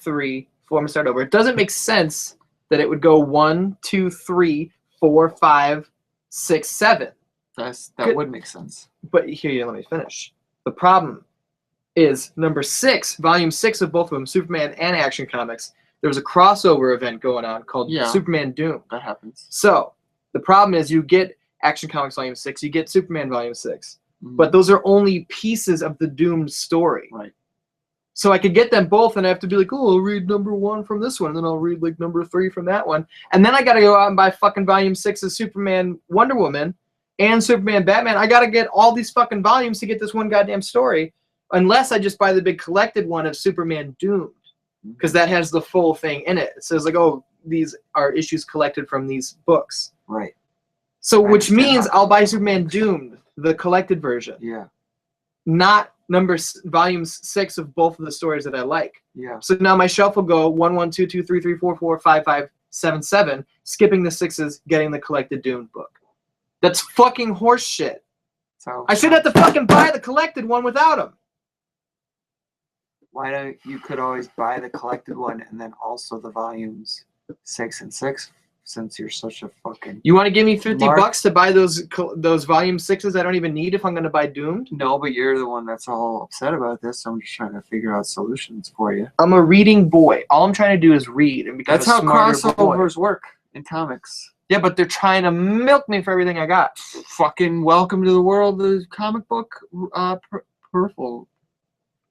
3, 4. I'm gonna start over. It doesn't make sense that it would go 1, 2, 3, 4, 5, 6, 7. That would make sense. But here, let me finish. The problem is number 6, volume 6 of both of them, Superman and Action Comics. There was a crossover event going on called Superman Doom. That happens. So the problem is you get Action Comics volume 6, you get Superman volume 6, but those are only pieces of the Doom story. Right. So I could get them both, and I have to be like, oh, I'll read number 1 from this one, and then I'll read like number 3 from that one, and then I got to go out and buy fucking volume 6 of Superman, Wonder Woman, and Superman, Batman. I got to get all these fucking volumes to get this one goddamn story, unless I just buy the big collected one of Superman Doomed, because that has the full thing in it. It says like, oh, these are issues collected from these books. Right. So which means I'll buy Superman Doomed, the collected version. Yeah. Not volumes 6 of both of the stories that I like. Yeah. So now my shelf will go 1, 1, 2, 2, 3, 3, 4, 4, 5, 5, 7, 7, skipping the 6s, getting the collected Doomed book. That's fucking horse shit. So I should have to fucking buy the collected one without him. Why don't you could always buy the collected one and then also the volumes 6 and 6, since you're such a fucking... You want to give me $50 to buy those volume 6s I don't even need if I'm going to buy Doomed? No, but you're the one that's all upset about this, so I'm just trying to figure out solutions for you. I'm a reading boy. All I'm trying to do is read and become That's how crossovers work in comics. Yeah, but they're trying to milk me for everything I got. Fucking welcome to the world of comic book peripheral.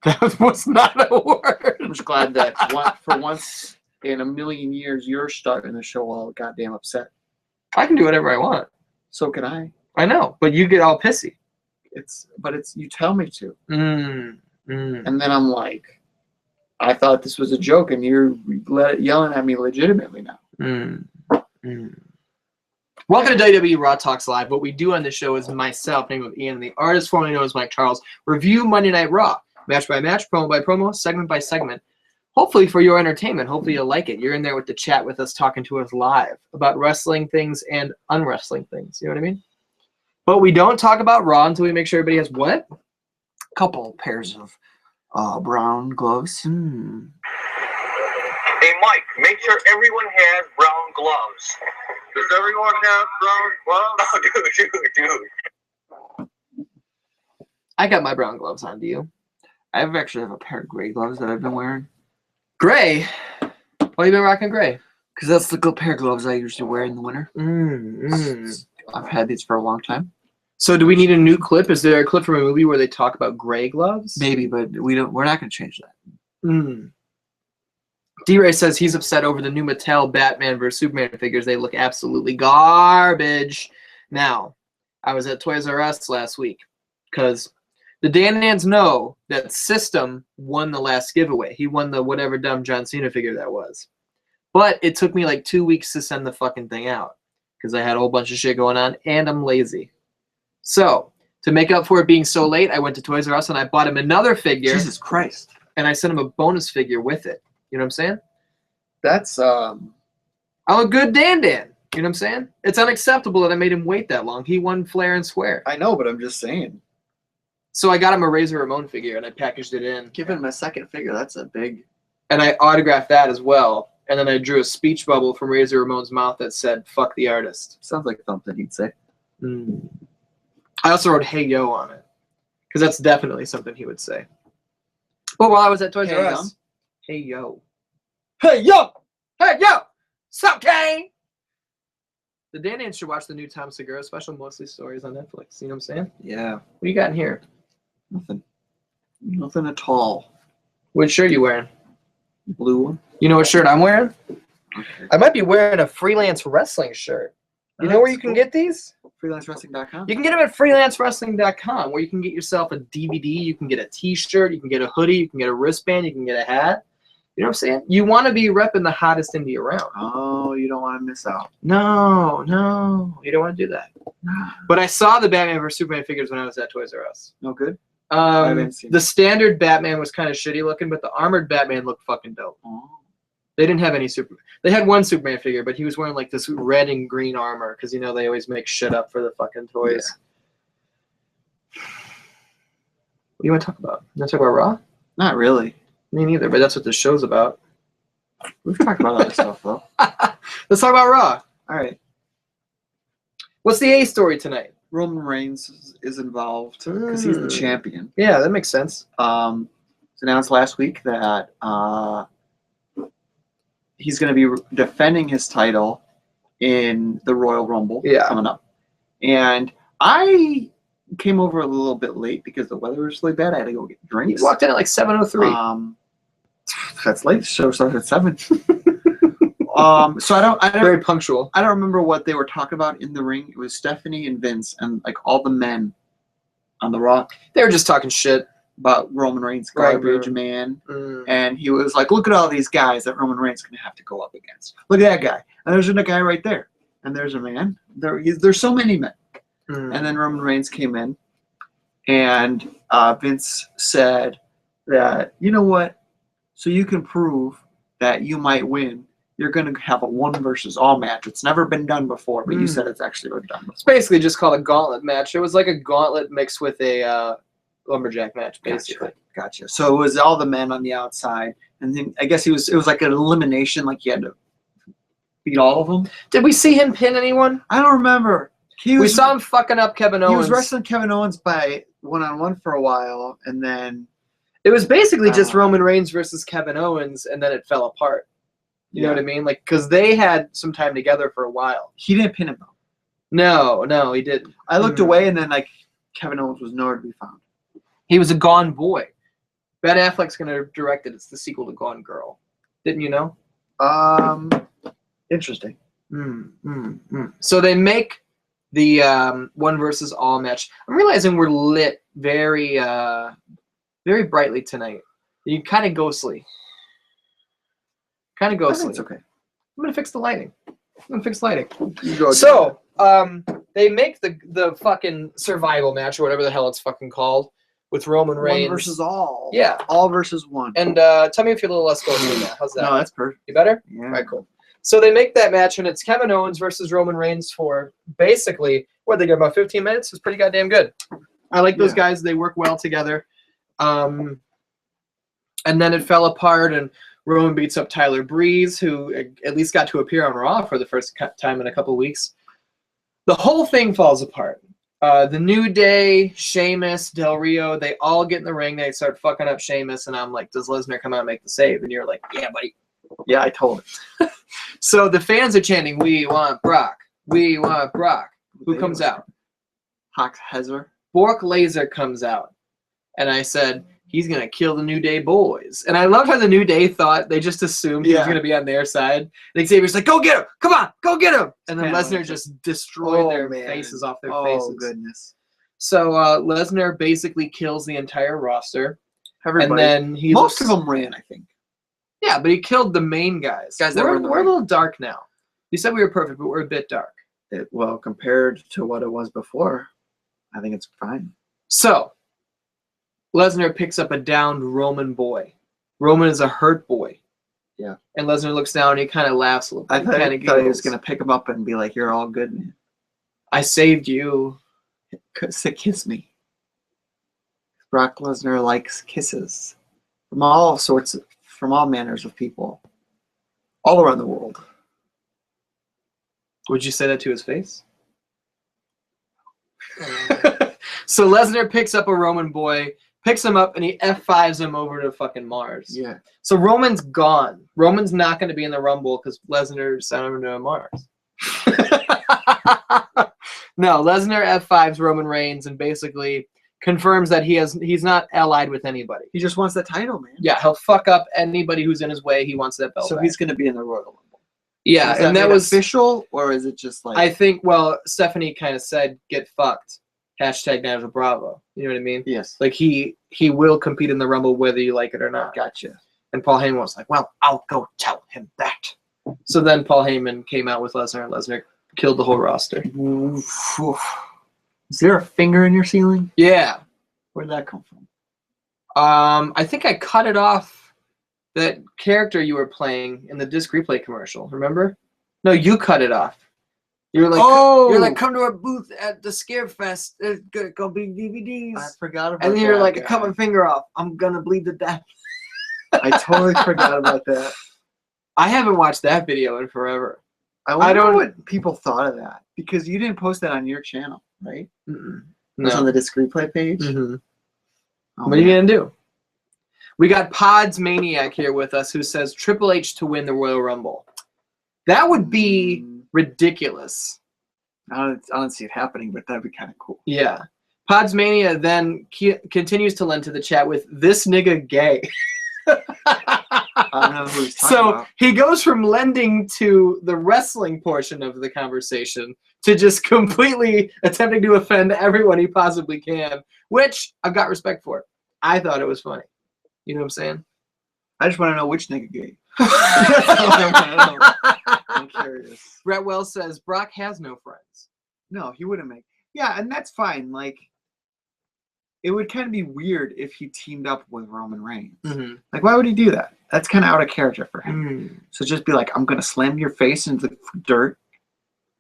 That was not a word. I'm just glad that for once in a million years you're starting the show all goddamn upset. I can do whatever I want. So can I. I know, but you get all pissy. But you tell me to. And then I'm like, I thought this was a joke, and you're yelling at me legitimately now. Welcome to WWE Raw Talks Live. What we do on this show is myself, name of Ian, and the artist formerly known as Mike Charles, review Monday Night Raw, match by match, promo by promo, segment by segment. Hopefully for your entertainment. Hopefully you'll like it. You're in there with the chat with us, talking to us live about wrestling things and unwrestling things. You know what I mean? But we don't talk about Raw until we make sure everybody has what? A couple pairs of brown gloves. Hey, Mike, make sure everyone has brown gloves. Does everyone have brown gloves? Oh, dude. I got my brown gloves on. Do you? I actually have a pair of gray gloves that I've been wearing. Gray? Why you been rocking gray? Because that's the pair of gloves I usually wear in the winter. I've had these for a long time. So do we need a new clip? Is there a clip from a movie where they talk about gray gloves? Maybe, but we're not going to change that. D-Ray says he's upset over the new Mattel Batman vs. Superman figures. They look absolutely garbage. Now, I was at Toys R Us last week because the Dan-Nans know that System won the last giveaway. He won the whatever dumb John Cena figure that was. But it took me like 2 weeks to send the fucking thing out because I had a whole bunch of shit going on and I'm lazy. So, to make up for it being so late, I went to Toys R Us and I bought him another figure. Jesus Christ. And I sent him a bonus figure with it. You know what I'm saying? That's, I'm a good Dan-Dan. You know what I'm saying? It's unacceptable that I made him wait that long. He won fair and square. I know, but I'm just saying. So I got him a Razor Ramon figure and I packaged it in. Give him a second figure. That's a big... And I autographed that as well. And then I drew a speech bubble from Razor Ramon's mouth that said, "Fuck the artist." Sounds like something he'd say. I also wrote "Hey Yo" on it. Because that's definitely something he would say. But while I was at Toys R Us... Hey Yo. Hey Yo! Hey Yo! Sup, Kane? The Dan-Nans should watch the new Tom Segura special, Mostly Stories, on Netflix. You know what I'm saying? Yeah. What do you got in here? Nothing. Nothing at all. What shirt are you wearing? Blue one. You know what shirt I'm wearing? Okay. I might be wearing a freelance wrestling shirt. You know where you can get these? FreelanceWrestling.com. You can get them at freelancewrestling.com, where you can get yourself a DVD, you can get a t-shirt, you can get a hoodie, you can get a wristband, you can get a hat. You know what I'm saying? You want to be repping the hottest indie around. Oh, you don't want to miss out. No, you don't want to do that. But I saw the Batman vs. Superman figures when I was at Toys R Us. No good? The standard Batman was kind of shitty looking, but the armored Batman looked fucking dope. Oh. They didn't have any Superman. They had one Superman figure, but he was wearing like this red and green armor because, you know, they always make shit up for the fucking toys. Yeah. What do you want to talk about? You want to talk about Raw? Not really. Me neither, but that's what the show's about. We've talked about other stuff though. Let's talk about Raw. All right. What's the A story tonight? Roman Reigns is involved because he's the champion. Yeah, that makes sense. It's announced last week that he's going to be defending his title in the Royal Rumble coming up. And I came over a little bit late because the weather was really bad. I had to go get drinks. You walked in at like 7:03. That's late. The show started at 7. So I don't very punctual. I don't remember what they were talking about in the ring. It was Stephanie and Vince and like all the men on the Raw. They were just talking shit about Roman Reigns, garbage man. And he was like, look at all these guys that Roman Reigns is going to have to go up against. Look at that guy. And there's a guy right there. And there's a man. There's so many men. And then Roman Reigns came in. And Vince said that, you know what? So you can prove that you might win. You're going to have a 1 versus all match. It's never been done before, but you said it's actually been done before. It's basically just called a gauntlet match. It was like a gauntlet mixed with a lumberjack match, basically. Gotcha. So it was all the men on the outside, and then I guess it was like an elimination, like you had to beat all of them. Did we see him pin anyone? I don't remember. We saw him fucking up Kevin Owens. He was wrestling Kevin Owens by one-on-one for a while, and then it was basically just Roman Reigns versus Kevin Owens, and then it fell apart. You know what I mean? Like, because they had some time together for a while. He didn't pin him though. No, he didn't. I looked away, and then like Kevin Owens was nowhere to be found. He was a Gone Boy. Ben Affleck's gonna direct it. It's the sequel to Gone Girl. Didn't you know? Interesting. So they make the 1 versus all match. I'm realizing we're lit very, very brightly tonight. You kind of ghostly. Kind of ghostly. It's okay. I'm gonna fix the lighting. So they make the fucking survival match or whatever the hell it's fucking called with Roman Reigns. 1 versus all. Yeah. All versus 1. And tell me if you're a little less ghostly now. How's that? No, that's perfect. You better? Yeah. All right, cool. So they make that match, and it's Kevin Owens versus Roman Reigns for basically, what, they get about 15 minutes? It's pretty goddamn good. I like those guys. They work well together. And then it fell apart, and Roman beats up Tyler Breeze, who at least got to appear on Raw for the first time in a couple of weeks. The whole thing falls apart. The New Day, Sheamus, Del Rio, they all get in the ring. They start fucking up Sheamus, and I'm like, does Lesnar come out and make the save? And you're like, yeah, buddy. Yeah, I told him. So the fans are chanting, we want Brock. We want Brock. Who comes out? Hawk Hezer. Bork Laser comes out. And I said, he's going to kill the New Day boys. And I love how the New Day thought, they just assumed he was going to be on their side. And Xavier's like, go get him. Come on, go get him. And then Lesnar just destroyed their faces off their faces. Oh, goodness. So Lesnar basically kills the entire roster. Everybody. And then most of them ran, I think. Yeah, but he killed the main guys. We're a little dark now. You said we were perfect, but we're a bit dark. Well, compared to what it was before, I think it's fine. So, Lesnar picks up a downed Roman boy. Roman is a hurt boy. Yeah. And Lesnar looks down and he kind of laughs a little bit. I thought he was going to pick him up and be like, you're all good, man. I saved you. Kiss me. Brock Lesnar likes kisses from all manners of people all around the world. Would you say that to his face? So Lesnar picks up a Roman boy, picks him up, and he F5s him over to fucking Mars. Yeah. So Roman's gone. Roman's not going to be in the Rumble because Lesnar sent him to Mars. No, Lesnar F5s Roman Reigns and basically confirms that he's not allied with anybody. He just wants the title, man. Yeah, he'll fuck up anybody who's in his way. He wants that belt. So back. he's going to be in the Royal Rumble. Yeah, and that was official, or is it just like? I think. Well, Stephanie kind of said, "Get fucked." Hashtag Nigel Bravo. You know what I mean? Yes. Like he will compete in the Rumble whether you like it or not. Gotcha. And Paul Heyman was like, "Well, I'll go tell him that." So then Paul Heyman came out with Lesnar, and Lesnar killed the whole roster. Is there a finger in your ceiling? Yeah. Where'd that come from? I think I cut it off. That character you were playing in the disc replay commercial, remember? No, you cut it off. You're like, come to our booth at the Scare Fest. There's gonna be DVDs. I forgot about that. And then you're like, cut my finger off. I'm gonna bleed to death. I totally forgot about that. I haven't watched that video in forever. I wonder what people thought of that, because you didn't post that on your channel, right? Mm-mm. It was on the Disc Replay page. Mm-hmm. Oh, What are you gonna do? We got Pods Maniac here with us, who says Triple H to win the Royal Rumble. That would be ridiculous. I don't see it happening, but that'd be kind of cool. Yeah. Pods Mania then continues to lend to the chat with this nigga gay. I don't know who he's talking about. He goes from lending to the wrestling portion of the conversation to just completely attempting to offend everyone he possibly can, which I've got respect for. I thought it was funny. You know what I'm saying? I just want to know which nigga gay. That's all I want to know. I'm curious. Brett Wells says Brock has no friends. No, he wouldn't make. Yeah, and that's fine. Like, it would kind of be weird if he teamed up with Roman Reigns. Mm-hmm. Like, why would he do that? That's kind of out of character for him. So just be like, I'm going to slam your face into the dirt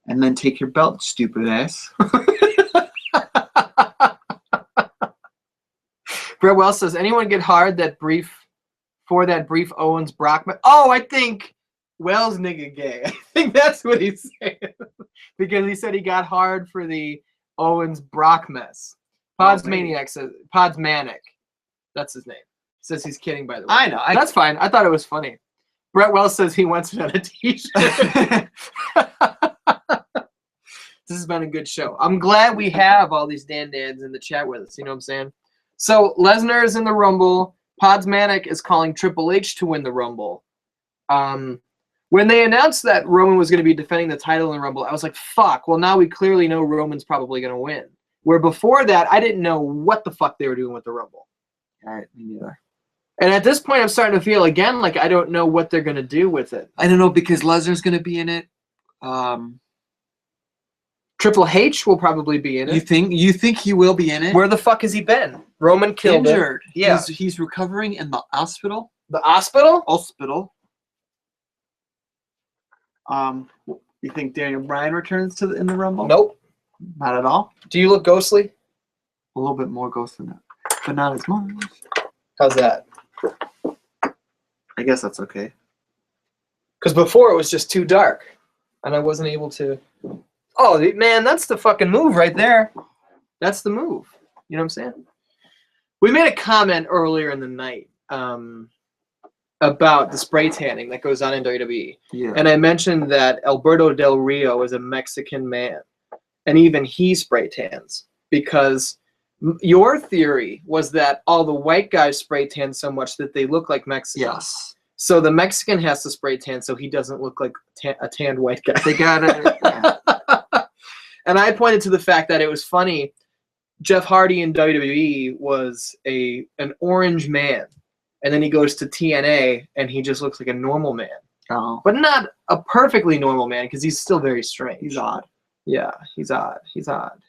and then take your belt, stupid ass. Brett Wells says, anyone get hard for that brief Owens Brock match? Oh, I think Wells nigga gay. I think that's what he's saying. Because he said he got hard for the Owens Brock mess. Pods Maniac says, Pods Manic. That's his name. He says he's kidding, by the way. I know. That's fine. I thought it was funny. Brett Wells says he wants it on a t-shirt. This has been a good show. I'm glad we have all these Dans in the chat with us. You know what I'm saying? So Lesnar is in the Rumble. Pods Manic is calling Triple H to win the Rumble. When they announced that Roman was going to be defending the title in the Rumble, I was like, fuck. Well, now we clearly know Roman's probably going to win. Where before that, I didn't know what the fuck they were doing with the Rumble. All right, me neither. And at this point, I'm starting to feel, again, like I don't know what they're going to do with it. I don't know, because Lesnar's going to be in it. Triple H will probably be in it. You think he will be in it? Where the fuck has he been? Roman killed Injured. him. Yeah. He's recovering in the hospital. The hospital? Hospital. You think Daniel Bryan returns in the Rumble? Nope. Not at all. Do you look ghostly? A little bit more ghostly than that, but not as much. How's that? I guess that's okay. Because before it was just too dark, and I wasn't able to. Oh man, that's the fucking move right there. That's the move. You know what I'm saying? We made a comment earlier in the night about the spray tanning that goes on in WWE. Yeah. And I mentioned that Alberto Del Rio is a Mexican man, and even he spray tans, because your theory was that all the white guys spray tan so much that they look like Mexicans. Yes. So the Mexican has to spray tan so he doesn't look like a tanned white guy. They got it. Yeah. And I pointed to the fact that it was funny. Jeff Hardy in WWE was an orange man, and then he goes to TNA and he just looks like a normal man. Oh. But not a perfectly normal man, because he's still very strange. He's odd. Yeah, he's odd. He's odd.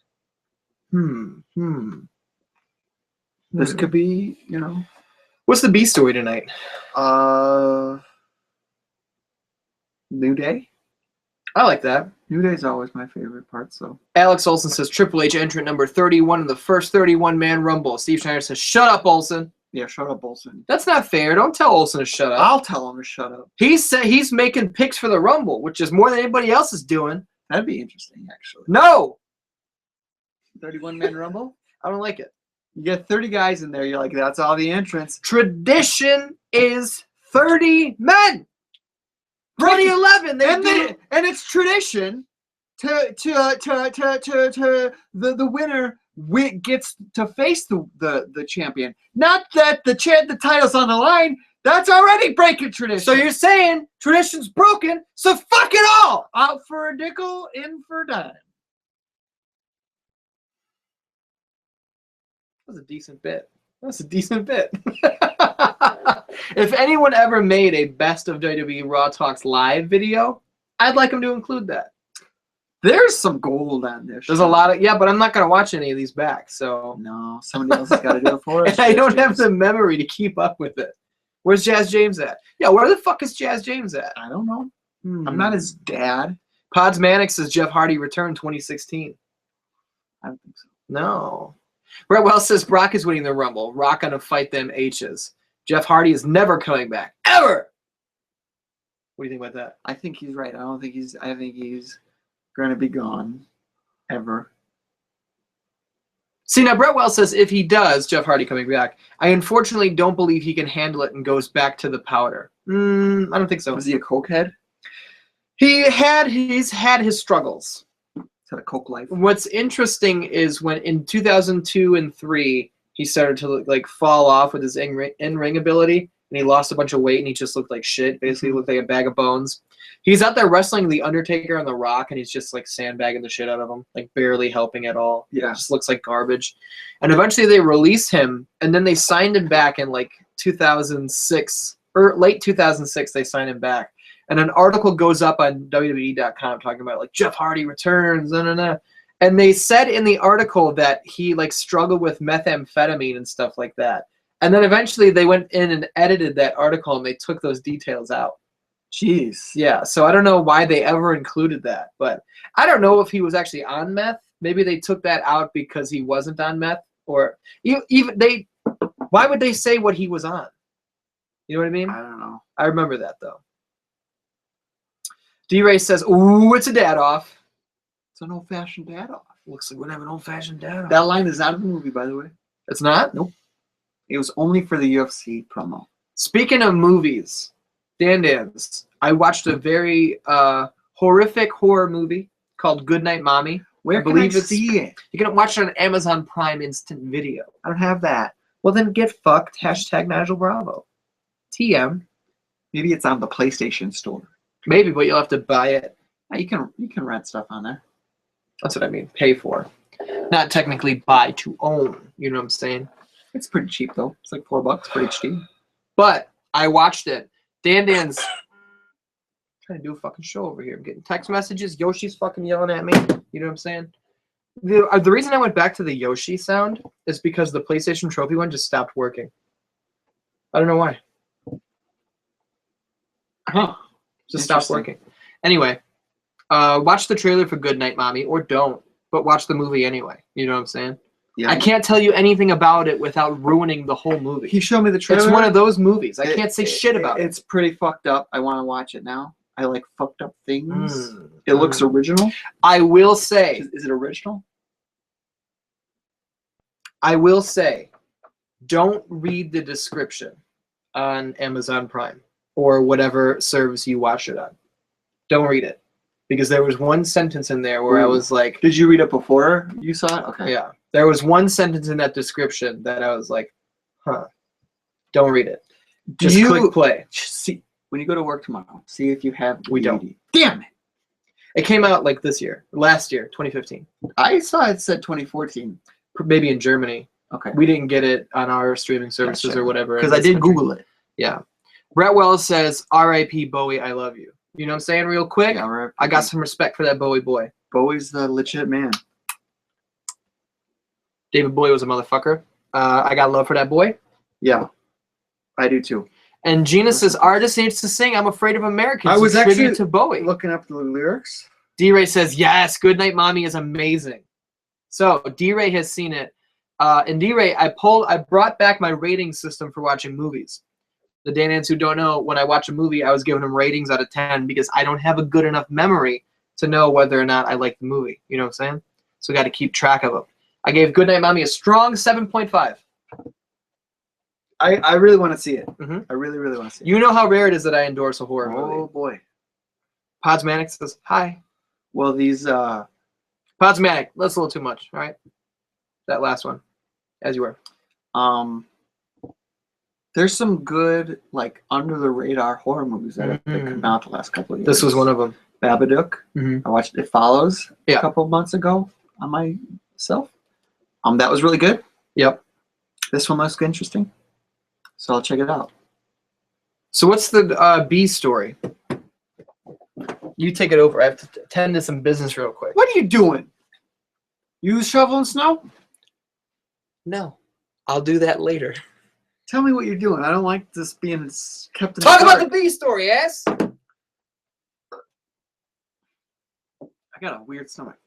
This could be, you know. What's the B story tonight? New Day. I like that. New Day's always my favorite part. So Alex Olson says Triple H entrant number 31 in the first 31-man Rumble. Steve Schneider says, "Shut up, Olson." Yeah, shut up, Olson. That's not fair. Don't tell Olson to shut up. I'll tell him to shut up. He's making picks for the Rumble, which is more than anybody else is doing. That'd be interesting, actually. No, 31-man Rumble. I don't like it. You get 30 guys in there. You're like, that's all the entrants. Tradition is 30 men. 2011, and it's tradition to the winner gets to face the champion. Not that the title's on the line. That's already breaking tradition. So you're saying tradition's broken, so fuck it all. Out for a nickel, in for a dime. That was a decent bit. If anyone ever made a best of WWE Raw Talks live video, I'd like them to include that. There's some gold on this. There's a lot of, but I'm not going to watch any of these back, so. No, somebody else has got to do it for us. And I don't have the memory to keep up with it. Where's Jazz James at? Yeah, where the fuck is Jazz James at? I don't know. I'm not his dad. Pods Manic says Jeff Hardy returned 2016. I don't think so. No. Brett Wells says Brock is winning the Rumble. Rock gonna fight them H's. Jeff Hardy is never coming back. Ever! What do you think about that? I think he's right. I think he's going to be gone ever. See, now Brett Wells says if he does, Jeff Hardy coming back, I unfortunately don't believe he can handle it and goes back to the powder. I don't think so. Was he a cokehead? He's had his struggles. He's had a coke life. What's interesting is when in 2002 and 3, he started to like fall off with his in-ring ability, and he lost a bunch of weight, and he just looked like shit. Basically, looked like a bag of bones. He's out there wrestling The Undertaker on The Rock, and he's just like sandbagging the shit out of him, like barely helping at all. Yeah. Just looks like garbage. And eventually they released him, and then they signed him back in like 2006, or late 2006, they signed him back. And an article goes up on WWE.com talking about like Jeff Hardy returns, and they said in the article that he like struggled with methamphetamine and stuff like that. And then eventually they went in and edited that article, and they took those details out. Jeez. Yeah, so I don't know why they ever included that, but I don't know if he was actually on meth. Maybe they took that out because he wasn't on meth, or even they. Why would they say what he was on? You know what I mean? I don't know. I remember that though. D-Ray says, "Ooh, it's a dad off." It's an old-fashioned dad off. Looks like we're gonna have an old-fashioned dad off. That line is not in the movie, by the way. It's not? Nope. It was only for the UFC promo. Speaking of movies, Dan, I watched a very horrific horror movie called Goodnight Mommy. Where I believe can I see it? You can watch it on Amazon Prime Instant Video. I don't have that. Well, then get fucked. Hashtag Nigel Bravo. TM. Maybe it's on the PlayStation Store. Maybe, but you'll have to buy it. You can rent stuff on there. That's what I mean. Pay for. Not technically buy to own. You know what I'm saying? It's pretty cheap though. It's like $4. Pretty cheap. But I watched it. Dan's trying to do a fucking show over here. I'm getting text messages. Yoshi's fucking yelling at me. You know what I'm saying? The reason I went back to the Yoshi sound is because the PlayStation Trophy one just stopped working. I don't know why. Huh. Just stopped working. Anyway, watch the trailer for Goodnight Mommy, or don't, but watch the movie anyway. You know what I'm saying? Yeah. I can't tell you anything about it without ruining the whole movie. He showed me the trailer. It's one of those movies. I can't say shit about it. It's pretty fucked up. I want to watch it now. I like fucked up things. It looks original. I will say. Is it original? I will say, don't read the description on Amazon Prime or whatever service you watch it on. Don't read it. Because there was one sentence in there where I was like... Did you read it before you saw it? Okay. Yeah. There was one sentence in that description that I was like, huh. Don't read it. Just click play. See, when you go to work tomorrow, see if you have... We don't. Damn it! It came out like this year. Last year, 2015. I saw it said 2014. Maybe in Germany. Okay. We didn't get it on our streaming services or whatever. Because I did Google it. Yeah. Brett Wells says, R.I.P. Bowie, I love you. You know what I'm saying real quick? Yeah, right. I got some respect for that Bowie boy. Bowie's the legit man. David Bowie was a motherfucker. I got love for that boy. Yeah. I do too. And Gina says, artist needs to sing I'm Afraid of Americans. I was actually to Bowie. looking up the lyrics. D-Ray says, yes, Goodnight Mommy is amazing. So D-Ray has seen it. And D-Ray, I brought back my rating system for watching movies. The Danans who don't know, when I watch a movie, I was giving them ratings out of 10 because I don't have a good enough memory to know whether or not I like the movie. You know what I'm saying? So I got to keep track of them. I gave Goodnight Mommy a strong 7.5. I really want to see it. Mm-hmm. I really, really want to see it. You know how rare it is that I endorse a horror movie. Oh, boy. Podsmatic says, hi. Well, these... Podsmatic, that's a little too much, all right? That last one, as you were. There's some good, like, under-the-radar horror movies that have come out the last couple of years. This was one of them. Babadook. Mm-hmm. I watched It Follows a couple of months ago on myself. That was really good. Yep. This one looks interesting. So I'll check it out. So what's the B story? You take it over. I have to tend to some business real quick. What are you doing? You shoveling snow? No. I'll do that later. Tell me what you're doing. I don't like this being kept in Talk the about dark. the B story, ass. I got a weird stomach.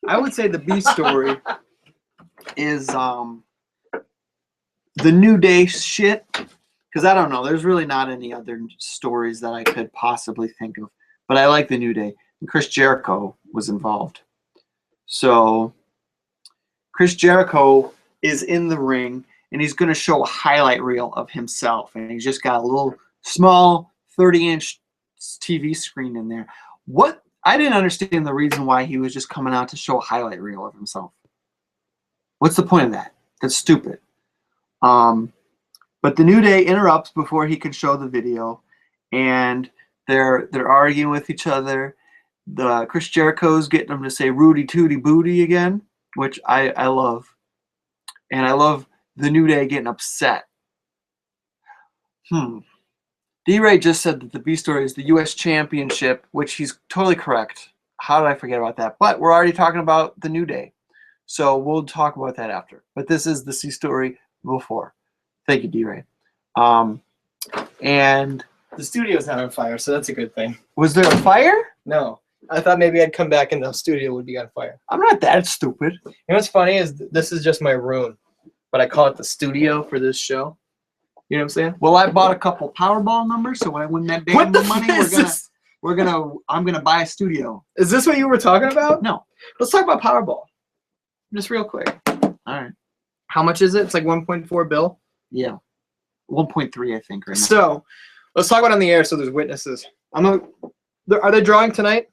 I would say the B story is the New Day shit Because I don't know. There's really not any other stories that I could possibly think of. But I like the New Day. And Chris Jericho was involved. So Chris Jericho is in the ring, and he's going to show a highlight reel of himself. And he's just got a little small 30-inch TV screen in there. What? I didn't understand the reason why he was just coming out to show a highlight reel of himself. What's the point of that? That's stupid. But the New Day interrupts before he can show the video, and they're arguing with each other. The Chris Jericho's getting them to say "Rudy Tooty Booty" again, which I love, and I love the New Day getting upset. D-Ray just said that the B story is the U.S. Championship, which he's totally correct. How did I forget about that? But we're already talking about the New Day, so we'll talk about that after. But this is the C story before. Thank you, D-Ray. And the studio's not on fire, so that's a good thing. Was there a fire? No. I thought maybe I'd come back and the studio would be on fire. I'm not that stupid. You know what's funny is this is just my room, but I call it the Studio for this show. You know what I'm saying? Well, I bought a couple Powerball numbers, so when I win that damn money, I'm gonna buy a studio. Is this what you were talking about? No. Let's talk about Powerball. Just real quick. All right. How much is it? It's like 1.4 bill. Yeah. 1.3, I think, right now. So let's talk about it on the air so there's witnesses. Are they drawing tonight?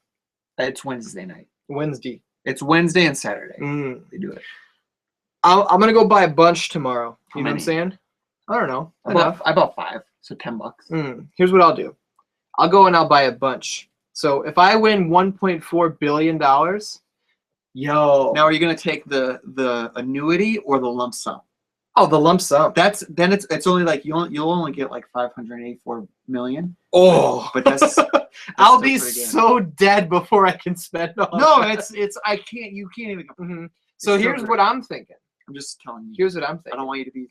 It's Wednesday night. Wednesday. It's Wednesday and Saturday. They do it. I'm gonna go buy a bunch tomorrow. How You know what I'm many? saying? I don't know. I bought 5, so $10. Here's what I'll do. I'll go and I'll buy a bunch. So if I win $1.4 billion, yo. Now, are you gonna take the annuity or the lump sum? Oh, the lump sum. Then it's only like you'll only get like 584 million. Oh, But that's I'll still be pretty good. so dead before I can spend all. No, that. you can't even. So it's here's so what I'm thinking. I'm just telling you. Here's what I'm I thinking. don't want you to be.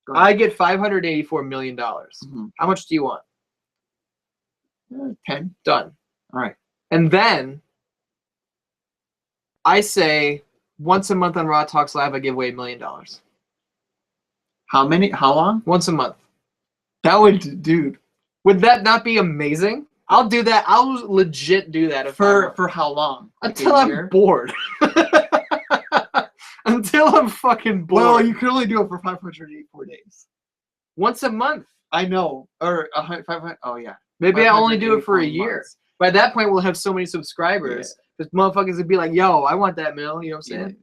Go I ahead. get $584 million. How much do you want? 10. Done. All right. And then I say once a month on Raw Talks Live, I give away $1 million. How long? Once a month. That would, dude. Would that not be amazing? I'll do that. I'll legit do that For how long? Like until a I'm year? bored. Until I'm fucking bored. Well, you can only do it for 584 days. Once a month. I know. Or 500. Oh yeah. Maybe I only do it for a 584 year. months. By that point, we'll have so many subscribers. Because motherfuckers would be like, yo, I want that mill. You know what I'm saying? Yeah.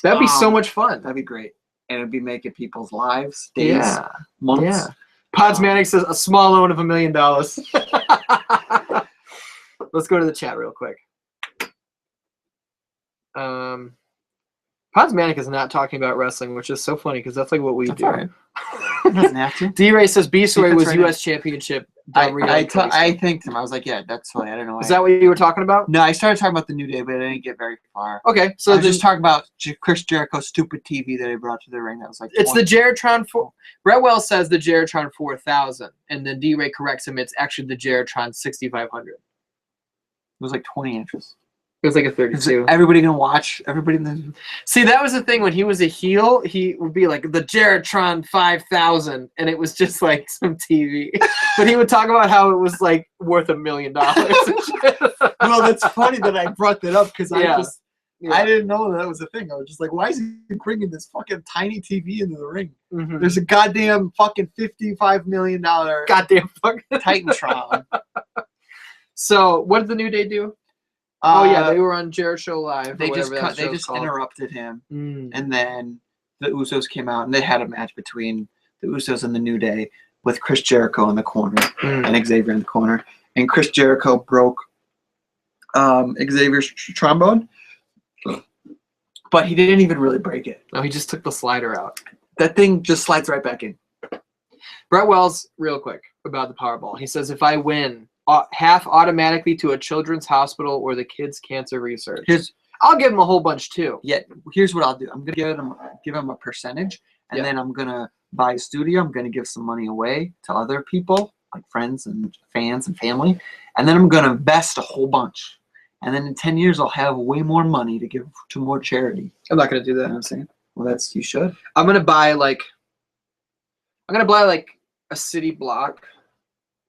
That'd be so much fun. That'd be great. And it'd be making people's lives, days, months. Yeah. Podsmanic says a small loan of $1 million. Let's go to the chat real quick. Podsmanic is not talking about wrestling, which is so funny because that's like what we do. All right. Doesn't have to. D-Ray says B story was right U.S. Championship. I thanked him. I was like, yeah, that's funny. I don't know why. Is that what you were talking about? No, I started talking about the New Day, but I didn't get very far. Okay, So so I was just talking about Chris Jericho's stupid TV that he brought to the ring. That was like it's the Jeritron 4. Brett Wells says the Jeritron 4000, and then D-Ray corrects him. It's actually the Jeritron 6500. It was like 20 inches. It was like a Is 32. everybody gonna watch? Everybody in the See, that was the thing. When he was a heel, he would be like, the Jeritron 5000, and it was just like some TV. But he would talk about how it was like worth $1 million. Well, that's funny that I brought that up because Yeah. I didn't know that was a thing. I was just like, why is he bringing this fucking tiny TV into the ring? Mhm. There's a goddamn fucking $55 million Goddamn fucking. Titantron. So, what did the New Day do? Oh yeah, they were on Jericho Live. They or just whatever that they show's just called. interrupted him, Mm. and then the Usos came out and they had a match between the Usos and the New Day with Chris Jericho in the corner Mm. and Xavier in the corner, and Chris Jericho broke Xavier's trombone, but he didn't even really break it. No, he just took the slider out. That thing just slides right back in. Brett Wells, real quick about the Powerball. He says, if I win, half automatically to a children's hospital or the kids' cancer research. I'll give him a whole bunch too. Here's what I'll do. I'm gonna give him a percentage, and then I'm gonna buy a studio. I'm gonna give some money away to other people, like friends and fans and family, and then I'm gonna invest a whole bunch. And then in 10 years, I'll have way more money to give to more charity. I'm not going to do You know that. what I'm saying? Well, you should. I'm going to buy like, I'm gonna buy like a city block,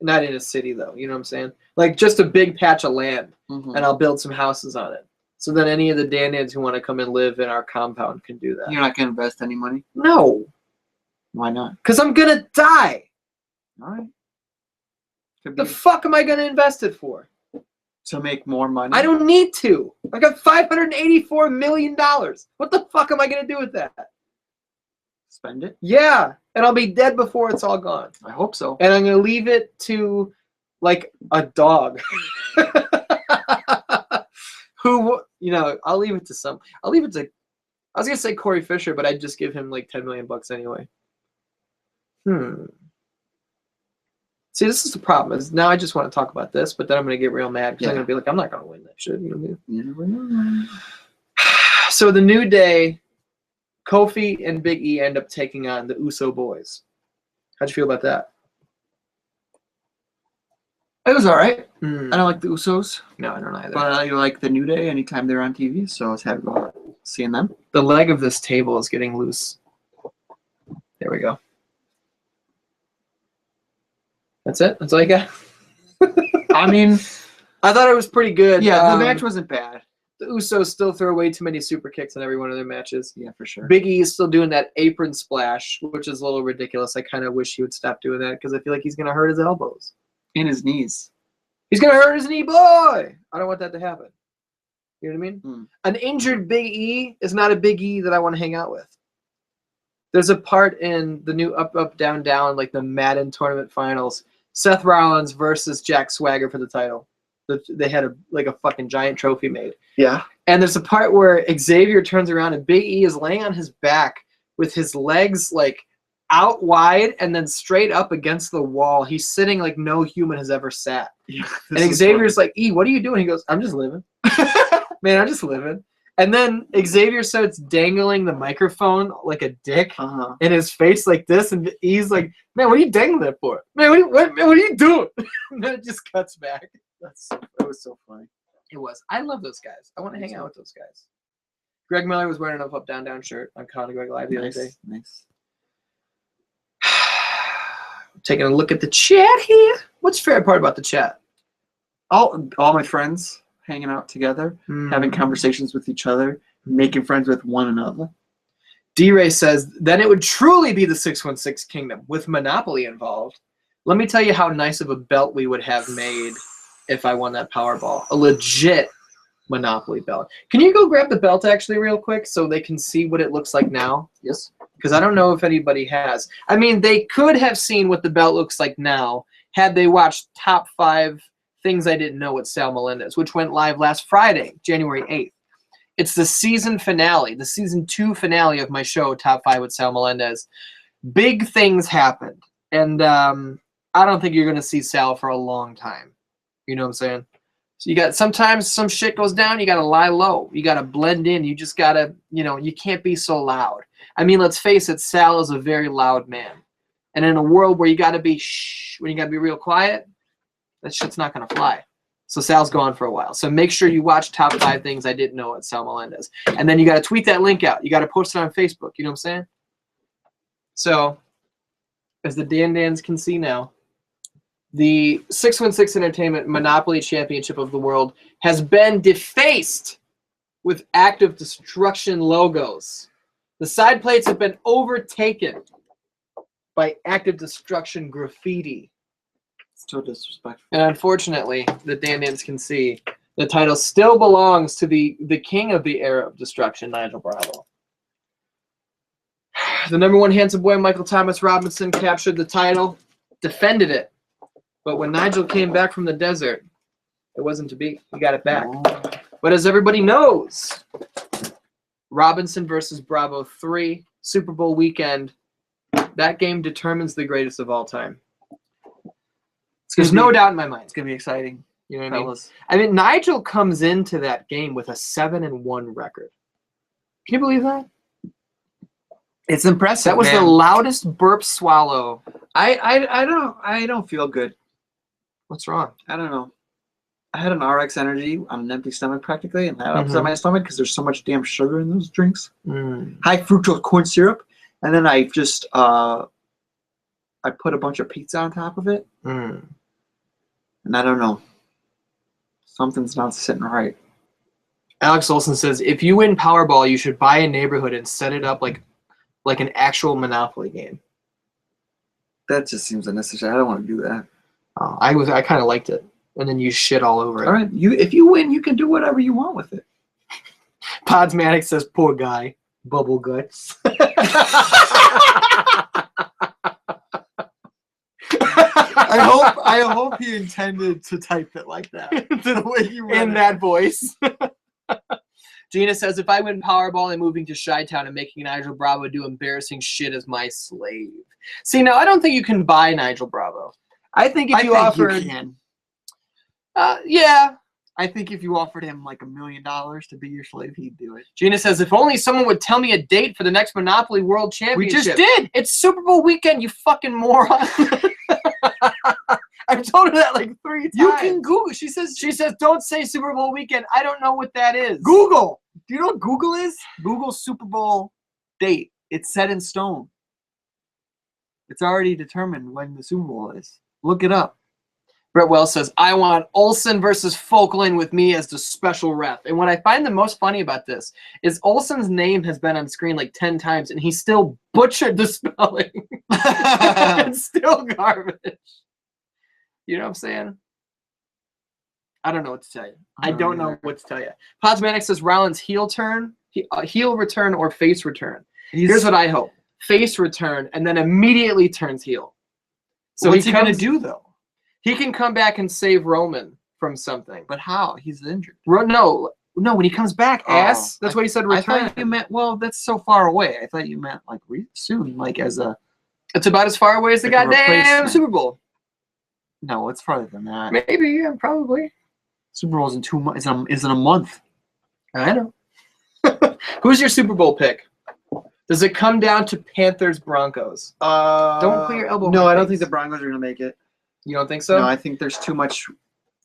not in a city though. You know what I'm saying? Like just a big patch of land, and I'll build some houses on it. So then any of the Dandans who want to come and live in our compound can do that. You're not gonna invest any money? No. Why not? Because I'm gonna die. All right. The fuck am I gonna invest it for? To make more money? I don't need to. I got $584 million. What the fuck am I gonna do with that? Spend it? Yeah, and I'll be dead before it's all gone. I hope so. And I'm gonna leave it to like a dog. Who, you know, I'll leave it to some. I'll leave it to. I was gonna say Corey Fisher, but I'd just give him like $10 million anyway. See, this is the problem. Is now I just want to talk about this, but then I'm gonna get real mad because I'm gonna be like, I'm not gonna win that shit. You know what I mean? So the New Day, Kofi and Big E end up taking on the Uso boys. How'd you feel about that? It was all right. I don't like the Usos. No, I don't either. But I like the New Day anytime they're on TV, so I was happy about seeing them. The leg of this table is getting loose. There we go. That's it? That's all you got? I mean, I thought it was pretty good. yeah, the match wasn't bad. The Usos still throw way too many super kicks in every one of their matches. Yeah, for sure. Big E is still doing that apron splash, which is a little ridiculous. I kind of wish he would stop doing that because I feel like he's going to hurt his elbows. And his knees. He's going to hurt his knee, boy! I don't want that to happen. You know what I mean? Hmm. An injured Big E is not a Big E that I want to hang out with. There's a part in the new Up, Up, Down, Down, like the Madden tournament finals. Seth Rollins versus Jack Swagger for the title. They had a fucking giant trophy made. Yeah. And there's a part where Xavier turns around and Big E is laying on his back with his legs like out wide and then straight up against the wall. He's sitting like no human has ever sat. Yeah, and Xavier's like, E, what are you doing? He goes, I'm just living. Man, I'm just living. And then Xavier starts dangling the microphone like a dick in his face like this. And he's like, man, what are you dangling that for? Man, what are you doing? And then it just cuts back. It was so funny. It was. I love those guys. I want to hang out with those guys. Greg Miller was wearing an Up, Up, Down, Down shirt on Conor Greg Live the other day. Nice. Taking a look at the chat here. What's your favorite part about the chat? All my friends hanging out together, having conversations with each other, making friends with one another. D-Ray says, then it would truly be the 616 Kingdom with Monopoly involved. Let me tell you how nice of a belt we would have made if I won that Powerball. A legit Monopoly belt. Can you go grab the belt actually real quick so they can see what it looks like now? Yes. Because I don't know if anybody has. I mean, they could have seen what the belt looks like now had they watched Top 5 Things I Didn't Know with Sal Melendez, which went live last Friday, January 8th. It's the season finale, the season 2 finale of my show, Top 5 with Sal Melendez. Big things happened. And I don't think you're going to see Sal for a long time. You know what I'm saying? So you got, sometimes some shit goes down, you got to lie low. You got to blend in. You just got to, you know, you can't be so loud. I mean, let's face it, Sal is a very loud man. And in a world where you got to be shh, when you got to be real quiet, that shit's not going to fly. So Sal's gone for a while. So make sure you watch Top 5 Things I Didn't Know at Sal Melendez. And then you got to tweet that link out. You got to post it on Facebook. You know what I'm saying? So, as the Dan-Dans can see now, the 616 Entertainment Monopoly Championship of the World has been defaced with active destruction logos. The side plates have been overtaken by active destruction graffiti. So disrespectful. And unfortunately, the Dan-Dans can see the title still belongs to the king of the era of destruction, Nigel Bravo. The number 1 handsome boy, Michael Thomas Robinson, captured the title, defended it. But when Nigel came back from the desert, it wasn't to be. He got it back. But as everybody knows, Robinson versus Bravo 3, Super Bowl weekend, that game determines the greatest of all time. There's no doubt in my mind. It's going to be exciting. You know what I mean? Nigel comes into that game with a 7-1 record. Can you believe that? It's impressive. That was the loudest burp swallow. I don't feel good. What's wrong? I don't know. I had an RX Energy on an empty stomach practically, and that upset my stomach because there's so much damn sugar in those drinks. High fructose corn syrup, and then I just I put a bunch of pizza on top of it, Mm. and I don't know. Something's not sitting right. Alex Olson says, if you win Powerball, you should buy a neighborhood and set it up like an actual Monopoly game. That just seems unnecessary. I don't want to do that. Oh, I kind of liked it. And then you shit all over it. All right, if you win, you can do whatever you want with it. Podsmatic says, poor guy. Bubble guts. I hope he intended to type it like that. The way you In that voice. Gina says, if I win Powerball, I'm moving to Chi-Town and making Nigel Bravo do embarrassing shit as my slave. See, now I don't think you can buy Nigel Bravo. I think if you offered... you can. Yeah. I think if you offered him like $1 million to be your slave, he'd do it. Gina says, if only someone would tell me a date for the next Monopoly World Championship. We just did. It's Super Bowl weekend, you fucking moron. I've told her that like 3 times. You can Google. She says, don't say Super Bowl weekend. I don't know what that is. Google. Do you know what Google is? Google Super Bowl date. It's set in stone. It's already determined when the Super Bowl is. Look it up. Brett Wells says, I want Olsen versus Folkland with me as the special ref. And what I find the most funny about this is Olsen's name has been on screen like 10 times, and he still butchered the spelling. It's still garbage. You know what I'm saying? I don't know what to tell you. I don't know what to tell you. Podsmatic says Rollins heel return or face return. Here's what I hope. Face return, and then immediately turns heel. So what's he going to do, though? He can come back and save Roman from something. But how? He's injured. No, when he comes back, ass. That's what he said, return. I thought you meant, well, that's so far away. I thought you meant like soon, like as a... It's about as far away as the like goddamn Super Bowl. No, it's farther than that. Maybe, yeah, probably. Super Bowl's in 2 months. Is in a month. I know. Who's your Super Bowl pick? Does it come down to Panthers Broncos? Don't put your elbow. No, I don't think the Broncos are gonna make it. You don't think so? No, I think there's too much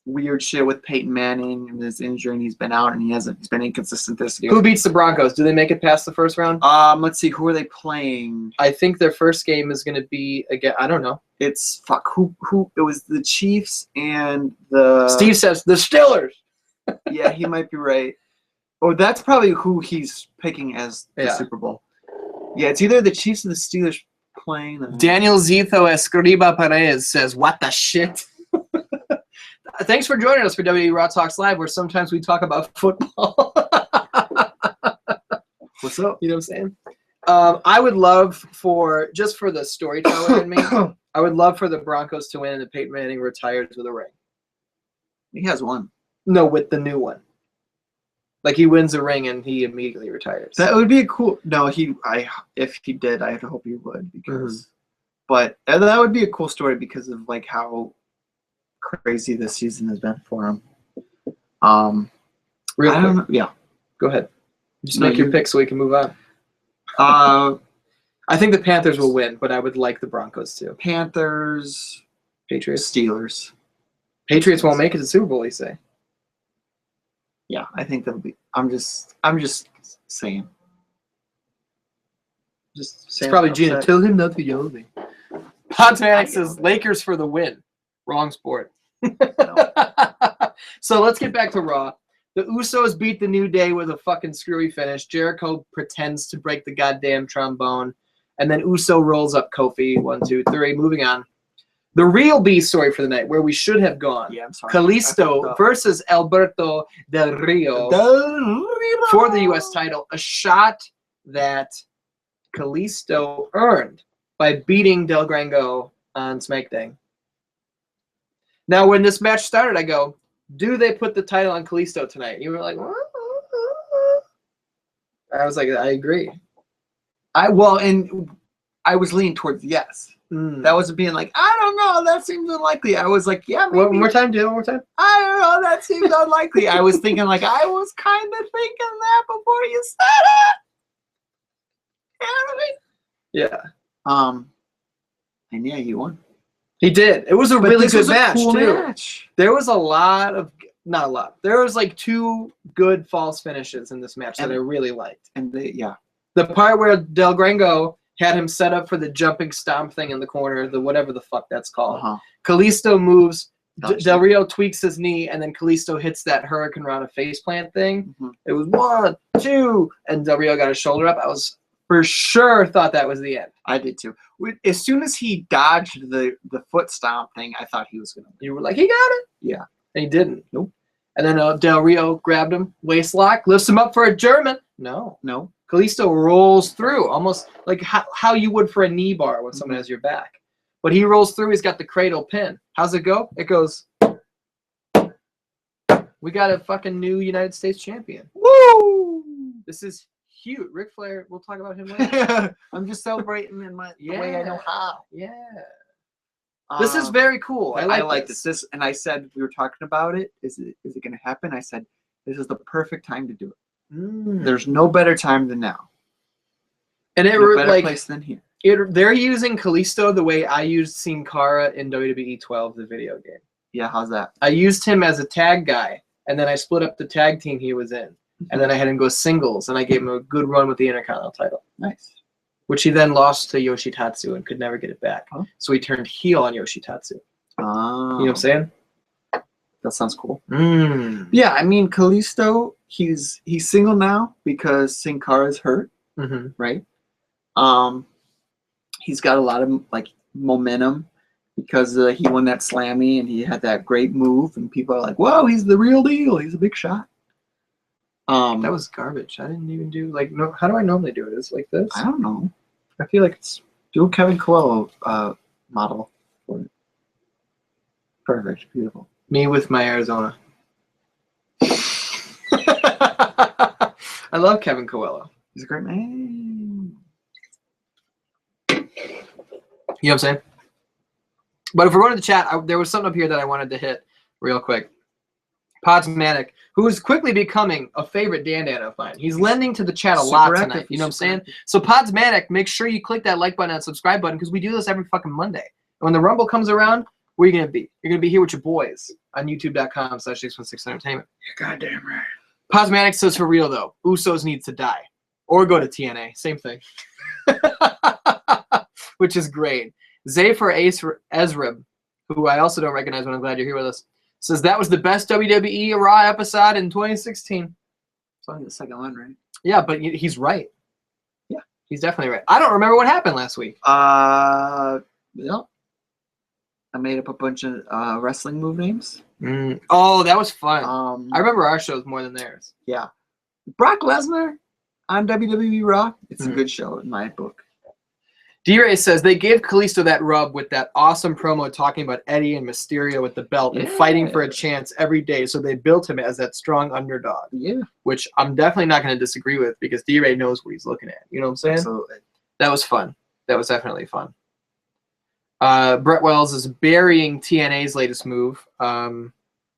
weird shit with Peyton Manning and his injury, and he's been out and he's been inconsistent this year. Who beats the Broncos? Do they make it past the first round? Let's see. Who are they playing? I think their first game is gonna be again. I don't know. It's who? It was the Chiefs and the. Steve says the Steelers. Yeah, he might be right. Oh, that's probably who he's picking as the Super Bowl. Yeah, it's either the Chiefs or the Steelers playing. Daniel Zito Escriba Perez says, what the shit? Thanks for joining us for WWE Raw Talks Live, where sometimes we talk about football. What's up? You know what I'm saying? I would love just for the storyteller in me, I would love for the Broncos to win and the Peyton Manning retires with a ring. He has one. No, with the new one. Like he wins a ring and he immediately retires. That would be a cool. No, if he did, I hope he would because. But that would be a cool story because of like how crazy this season has been for him. Real quick. Yeah. Go ahead. Just make your pick so we can move on. I think the Panthers will win, but I would like the Broncos too. Panthers, Patriots, Steelers. Patriots won't make it to the Super Bowl, you say? Yeah, I think that'll be. I'm just saying. It's probably Gina. Tell him not to yell at me. Podsmatic says Lakers for the win. Wrong sport. No. So let's get back to Raw. The Usos beat the New Day with a fucking screwy finish. Jericho pretends to break the goddamn trombone. And then Uso rolls up Kofi. 1, 2, 3. Moving on. The real B story for the night, where we should have gone. Yeah, I'm sorry. Kalisto versus Alberto Del Rio for the U.S. title. A shot that Kalisto earned by beating Del Grango on SmackDown. Now, when this match started, I go, do they put the title on Kalisto tonight? And you were like, what? I was like, I agree. I was leaning towards yes. That wasn't being like, I don't know, that seems unlikely. I was like, yeah, maybe. One more time, do it one more time. I don't know, that seems unlikely. I was thinking like, I was kind of thinking that before you said it. You know what I mean? Yeah. And yeah, he won. He did. It was a really good match, cool too. Match. There was not a lot. There was like 2 good false finishes in this match that I really liked. And the part where Del Grango had him set up for the jumping stomp thing in the corner, the whatever the fuck that's called. Kalisto moves. Del Rio tweaks his knee, and then Kalisto hits that Hurricane Rana faceplant thing. It was 1, 2, and Del Rio got his shoulder up. I was for sure thought that was the end. I did too. As soon as he dodged the foot stomp thing, I thought he was going to. You were like, he got it? Yeah. And he didn't. Nope. And then Del Rio grabbed him, waist lock, lifts him up for a German. No. Kalisto rolls through, almost like how you would for a knee bar when someone has your back. But he rolls through. He's got the cradle pin. How's it go? It goes, we got a fucking new United States champion. Woo! This is huge. Ric Flair, we'll talk about him later. I'm just celebrating in the way I know how. Yeah. This is very cool. I like this. And I said, we were talking about it. Is it going to happen? I said, this is the perfect time to do it. There's no better time than now. And it no better place than here. They're using Kalisto the way I used Sin Cara in WWE 12, the video game. Yeah, how's that? I used him as a tag guy, and then I split up the tag team he was in. And then I had him go singles, and I gave him a good run with the Intercontinental title. Nice. Which he then lost to Yoshitatsu and could never get it back. Huh? So he turned heel on Yoshitatsu. Oh. You know what I'm saying? That sounds cool. Yeah, I mean, Kalisto, he's single now because Sin Cara's hurt, right? He's got a lot of momentum because he won that Slammy and he had that great move, and people are like, "Whoa, he's the real deal. He's a big shot." That was garbage. I didn't even do how do I normally do it? Is it like this? I don't know. I feel like it's do a Kevin Coelho model for it. Perfect, beautiful. Me with my Arizona. I love Kevin Coelho. He's a great man. You know what I'm saying? But if we're going to the chat, there was something up here that I wanted to hit real quick. Podsmatic, who is quickly becoming a favorite Dan of mine. He's lending to the chat a lot tonight. You know what I'm saying? So Podsmatic, make sure you click that like button and subscribe button because we do this every fucking Monday. And when the Rumble comes around, where are you going to be? You're going to be here with your boys on youtube.com/616entertainment. You're goddamn right. Podsmatic says for real, though, Usos needs to die. Or go to TNA. Same thing. Which is great. Zayfer Ezrib, who I also don't recognize, but I'm glad you're here with us, says that was the best WWE Raw episode in 2016. It's only the second one, right? Yeah, but he's right. Yeah. He's definitely right. I don't remember what happened last week. Yeah. I made up a bunch of wrestling move names. Oh, that was fun. I remember our shows more than theirs. Yeah. Brock Lesnar on WWE Raw. It's a good show in my book. D-Ray says they gave Kalisto that rub with that awesome promo talking about Eddie and Mysterio with the belt and fighting for a chance every day. So they built him as that strong underdog. Yeah. Which I'm definitely not going to disagree with because D-Ray knows what he's looking at. You know what I'm saying? Absolutely. That was fun. That was definitely fun. Brett Wells is burying TNA's latest move. Who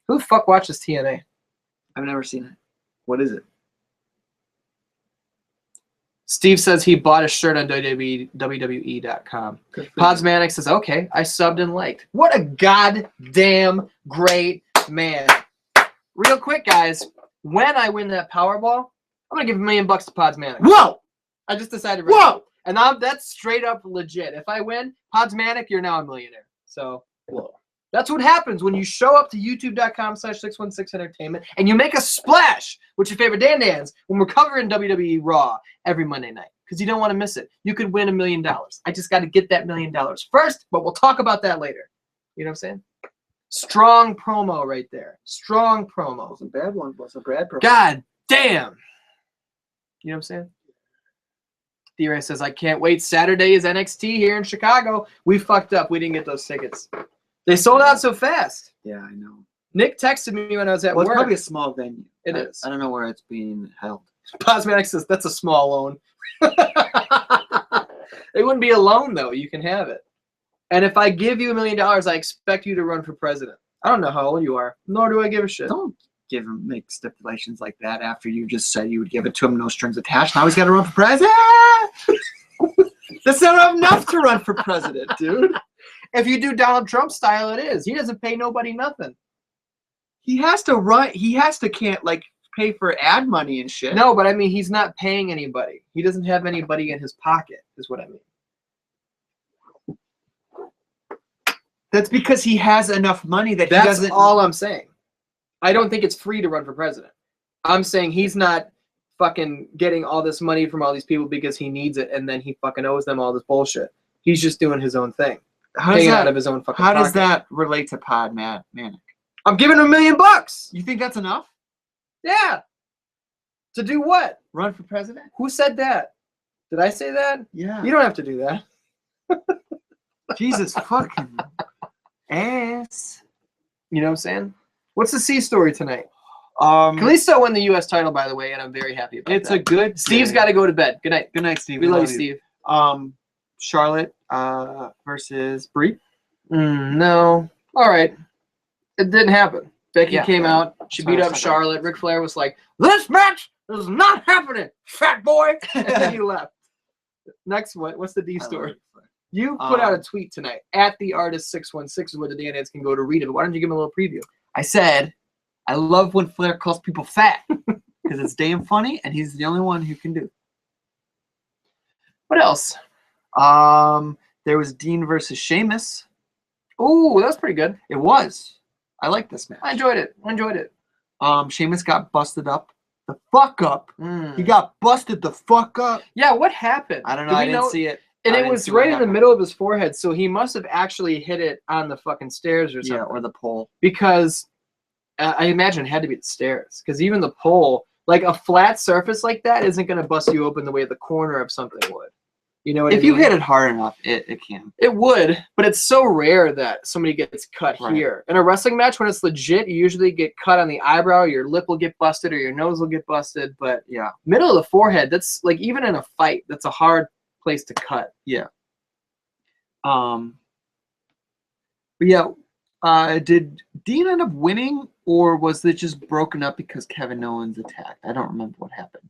the fuck watches TNA? I've never seen it. What is it? Steve says he bought a shirt on WWE.com. Podsmanic says, okay, I subbed and liked. What a goddamn great man. Real quick, guys, when I win that Powerball, I'm going to give $1 million to Podsmanic. Whoa! I just decided. Whoa! And that's straight up legit. If I win, Podsmanic, you're now a millionaire. So, whoa. That's what happens when you show up to youtube.com/616entertainment and you make a splash with your favorite Dan-Dans when we're covering WWE Raw every Monday night because you don't want to miss it. You could win $1 million. I just got to get that $1 million first, but we'll talk about that later. You know what I'm saying? Strong promo right there. Strong promo. Wasn't a bad one. Wasn't a bad promo. God damn. You know what I'm saying? D-Ray says, I can't wait. Saturday is NXT here in Chicago. We fucked up. We didn't get those tickets. They sold out so fast. Yeah, I know. Nick texted me when I was at work. It's probably a small venue. It is. I don't know where it's being held. Cosmetic says that's a small loan. It wouldn't be a loan, though. You can have it. And if I give you $1 million, I expect you to run for president. I don't know how old you are, nor do I give a shit. Don't make stipulations like that after you just said you would give it to him, no strings attached. Now he's got to run for president. That's not enough to run for president, dude. If you do Donald Trump style, it is. He doesn't pay nobody nothing. He has to run. He has to pay for ad money and shit. No, but I mean, he's not paying anybody. He doesn't have anybody in his pocket, is what I mean. That's because he has enough money that he That's doesn't. all I'm saying. I don't think it's free to run for president. I'm saying he's not fucking getting all this money from all these people because he needs it, and then he fucking owes them all this bullshit. He's just doing his own thing. Paying out of his own fucking How pocket. does that relate to Pod Manic? I'm giving him $1 million. You think that's enough? Yeah. To do what? Run for president? Who said that? Did I say that? Yeah. You don't have to do that. Jesus fucking ass. You know what I'm saying? What's the C story tonight? Um, Kalisto won the U.S. title, by the way, and I'm very happy about it's that. a good. Steve's got to go to bed. Good night. Good night, Steve. We love you, Steve. Charlotte versus Brie. No. All right. It didn't happen. Becky Yeah. came out. She Sorry, beat up sorry. Charlotte. Ric Flair was like, "This match is not happening, fat boy," and then he left. Next one. What's the D story? You put out a tweet tonight at the artist 616 is where the DNAs can go to read it. But why don't you give him a little preview? I said, I love when Flair calls people fat because it's damn funny, and he's the only one who can do it. What else? There was Dean versus Sheamus. Ooh, that was pretty good. It was. I like this match. I enjoyed it. Sheamus got busted up the fuck up. Mm. He got busted the fuck up. Yeah, what happened? I don't know. Did I we didn't see it. And I it didn't was see what right in the happened. middle of his forehead, so he must have actually hit it on the fucking stairs or something. Yeah, or the pole. Because I imagine it had to be the stairs. Because even the pole, like a flat surface like that, isn't going to bust you open the way the corner of something would. You know what I If mean? you hit it hard enough, it can. It would, but it's so rare that somebody gets cut Right. here. In a wrestling match, when it's legit, you usually get cut on the eyebrow, your lip will get busted, or your nose will get busted. But Yeah. middle of the forehead, that's like even in a fight, that's a hard place to cut. Yeah. But yeah, did Dean end up winning, or was it just broken up because Kevin Owens attacked? I don't remember what happened.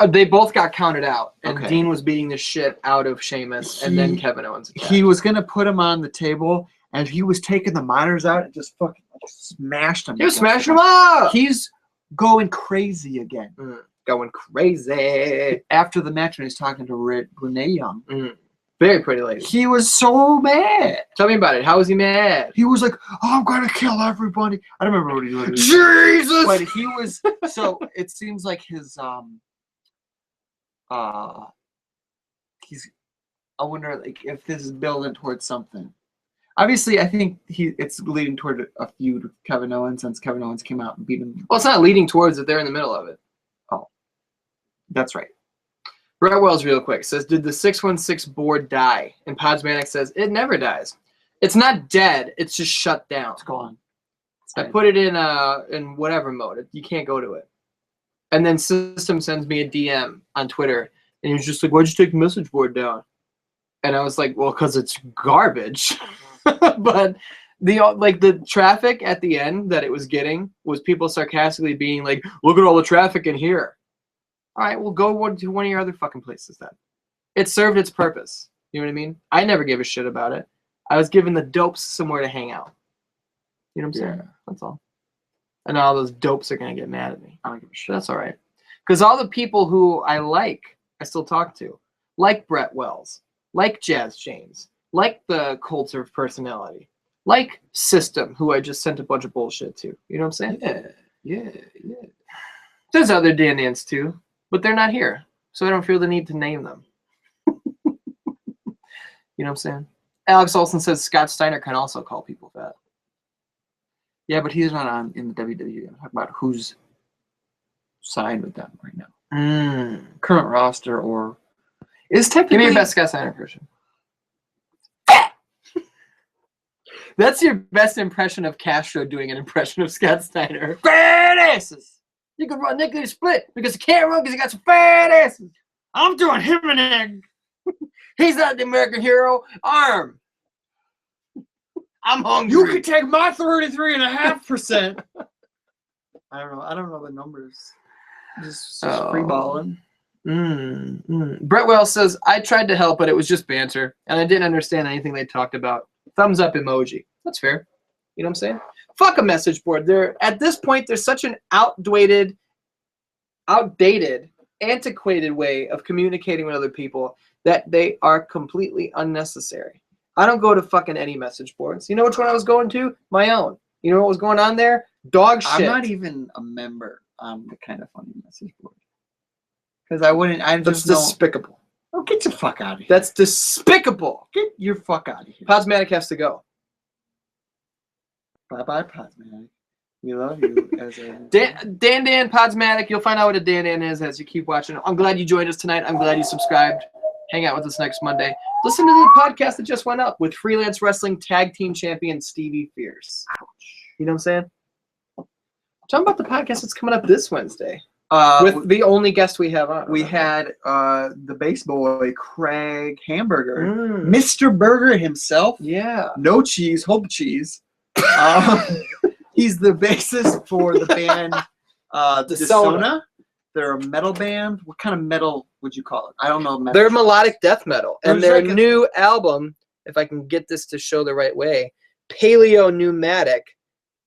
They both got counted out, and Okay. Dean was beating the shit out of Sheamus, and then He- Kevin Owens attacked. He was gonna put him on the table, and he was taking the monitors out and just fucking smashed him. He was smashing him up! He's going crazy again. Going crazy. After the match, when he's talking to Renee Young, Very pretty lady. he was so mad. Tell me about it. How was he mad? He was like, "Oh, I'm gonna kill everybody." I don't remember what he was. Jesus! But he was. So it seems like his he's. I wonder like if this is building towards something. Obviously, I think it's leading toward a feud with Kevin Owens since Kevin Owens came out and beat him. Well, it's not leading towards it. They're in the middle of it. That's right. Brett Wells, real quick, says, did the 616 board die? And Podsmanic says, it never dies. It's not dead. It's just shut down. It's gone. I put it in whatever mode. You can't go to it. And then System sends me a DM on Twitter, and he's just like, why'd you take the message board down? And I was like, well, because it's garbage. But the traffic at the end that it was getting was people sarcastically being like, look at all the traffic in here. All right, well, go to one of your other fucking places then. It served its purpose. You know what I mean? I never gave a shit about it. I was giving the dopes somewhere to hang out. You know what I'm saying? Yeah. That's all. And all those dopes are going to get mad at me. I don't give a shit. That's all right. Because all the people who I like, I still talk to. Like Brett Wells. Like Jazz James. Like the Cult of Personality. Like System, who I just sent a bunch of bullshit to. You know what I'm saying? Yeah. There's other Dan-Dans too. But they're not here, so I don't feel the need to name them. You know what I'm saying? Alex Olsen says Scott Steiner can also call people fat. Yeah, but he's not in the WWE. I'm talking about who's signed with them right now. Current roster or is technically. Give me your best Scott Steiner impression. That's your best impression of Castro doing an impression of Scott Steiner. fat asses. You can run Nicky Split because he can't run because he got some fat asses. I'm doing him an egg. He's not the American hero. Arm. I'm hungry. You could take my 33.5%. I don't know the numbers. Just free balling. Brett Wells says, I tried to help, but it was just banter, and I didn't understand anything they talked about. Thumbs up emoji. That's fair. You know what I'm saying? Fuck a message board. At this point, there's such an outdated, antiquated way of communicating with other people that they are completely unnecessary. I don't go to fucking any message boards. You know which one I was going to? My own. You know what was going on there? Dog shit. I'm not even a member on the Kind of Funny message board. Because I wouldn't. That's despicable. Oh, get the fuck out of here. That's despicable. Get your fuck out of here. Podsmatic has to go. Bye-bye, Podsmatic. We love you. Dan Podsmatic. You'll find out what a Dan is as you keep watching. I'm glad you joined us tonight. I'm glad you subscribed. Hang out with us next Monday. Listen to the podcast that just went up with freelance wrestling tag team champion Stevie Fierce. Ouch. You know what I'm saying? Tell them about the podcast that's coming up this Wednesday. With the only guest we have on. We had the base boy, Craig Hamburger. Mr. Burger himself. Yeah. No cheese, hope cheese. He's the bassist for the band Desona. They're a metal band. What kind of metal would you call it? I don't know. They're melodic death metal. And their new album, if I can get this to show the right way, Paleo Pneumatic,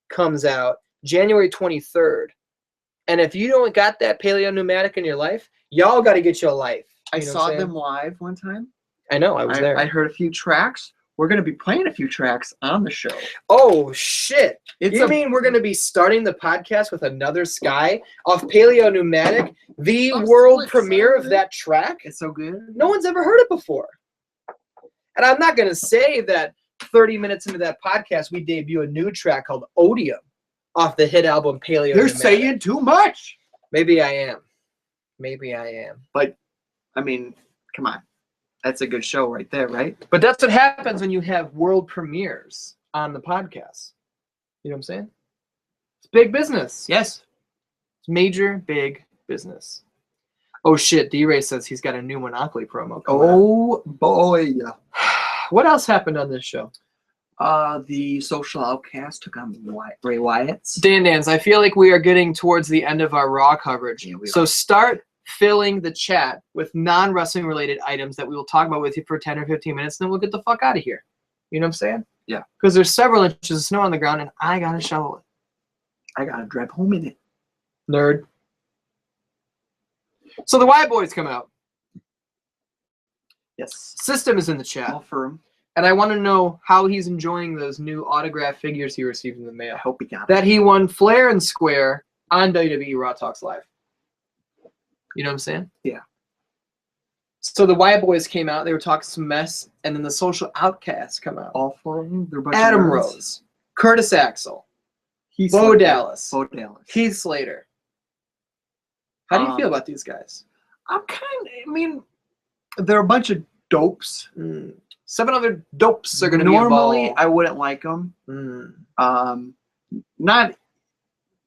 comes out January 23rd. And if you don't got that Paleo Pneumatic in your life, y'all got to get your life. I saw them live one time. I know. I was there. I heard a few tracks. We're going to be playing a few tracks on the show. Oh, shit. You mean we're going to be starting the podcast with Another Sky off Paleo Pneumatic, the world premiere of that track? It's so good. No one's ever heard it before. And I'm not going to say that 30 minutes into that podcast, we debut a new track called Odium off the hit album Paleo Pneumatic. You're saying too much. Maybe I am. But, I mean, come on. That's a good show right there, right? But that's what happens when you have world premieres on the podcast. You know what I'm saying? It's big business. Yes. It's major, big business. Oh, shit. D-Ray says he's got a new Monopoly promo coming out. Boy. What else happened on this show? The Social Outcast took on Bray Wyatt's. Dans, I feel like we are getting towards the end of our Raw coverage. Yeah, so start filling the chat with non-wrestling related items that we will talk about with you for 10 or 15 minutes, and then we'll get the fuck out of here. You know what I'm saying? Yeah. Because there's several inches of snow on the ground, and I got to shovel it. I got to drive home in it. Nerd. So the Wyatt Boys come out. Yes. System is in the chat. All for him. And I want to know how he's enjoying those new autograph figures he received in the mail. I hope he got that. He won Flair and Square on WWE Raw Talks Live. You know what I'm saying? Yeah. So the Wyatt Boys came out. They were talking some mess. And then the Social Outcasts come out. All four of them? They're a bunch Adam of nerds. Rose. Curtis Axel. Heath Bo Slater. Dallas. Bo Dallas. Keith Slater. How do you feel about these guys? I mean, they're a bunch of dopes. 7 other dopes are going to be involved. Normally, I wouldn't like them.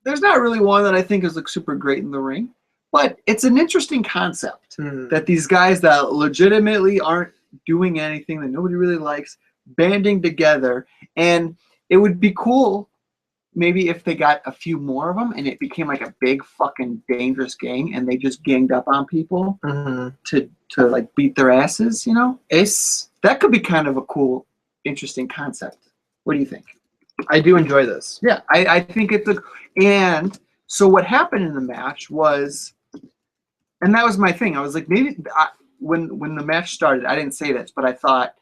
There's not really one that I think is like super great in the ring. But it's an interesting concept that these guys that legitimately aren't doing anything that nobody really likes, banding together. And it would be cool maybe if they got a few more of them and it became like a big fucking dangerous gang and they just ganged up on people to like beat their asses, you know? That could be kind of a cool, interesting concept. What do you think? I do enjoy this. Yeah, I think it's and so what happened in the match was, and that was my thing. I was like, maybe when the match started, I didn't say this, but I thought,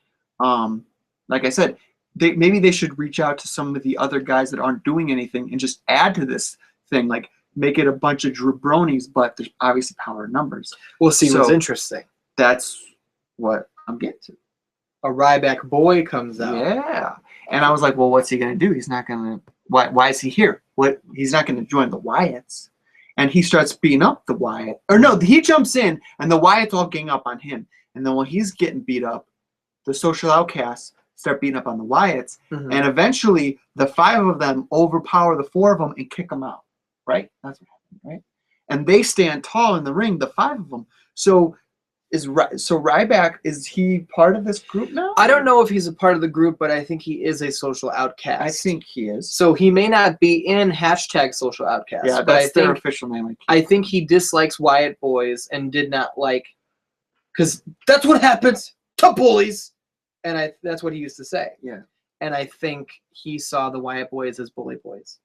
like I said, maybe they should reach out to some of the other guys that aren't doing anything and just add to this thing, like make it a bunch of jabronis, but there's obviously power in numbers. We'll see what's interesting. That's what I'm getting to. A Ryback boy comes out. Yeah. And I was like, well, what's he going to do? He's not going to, why is he here? He's not going to join the Wyatts. And he starts beating up the Wyatt. Or no, he jumps in, and the Wyatts all gang up on him. And then when he's getting beat up, the Social Outcasts start beating up on the Wyatts. And eventually, the 5 of them overpower the 4 of them and kick them out. Right? That's what happened, right? And they stand tall in the ring, the 5 of them. So Ryback, is he part of this group now? I don't know if he's a part of the group, but I think he is a social outcast. I think he is. So he may not be in hashtag social outcast. Yeah, but that's their official name. I think he dislikes Wyatt Boys and did not like, because that's what happens to bullies, and that's what he used to say. Yeah. and I think he saw the Wyatt boys as bully boys.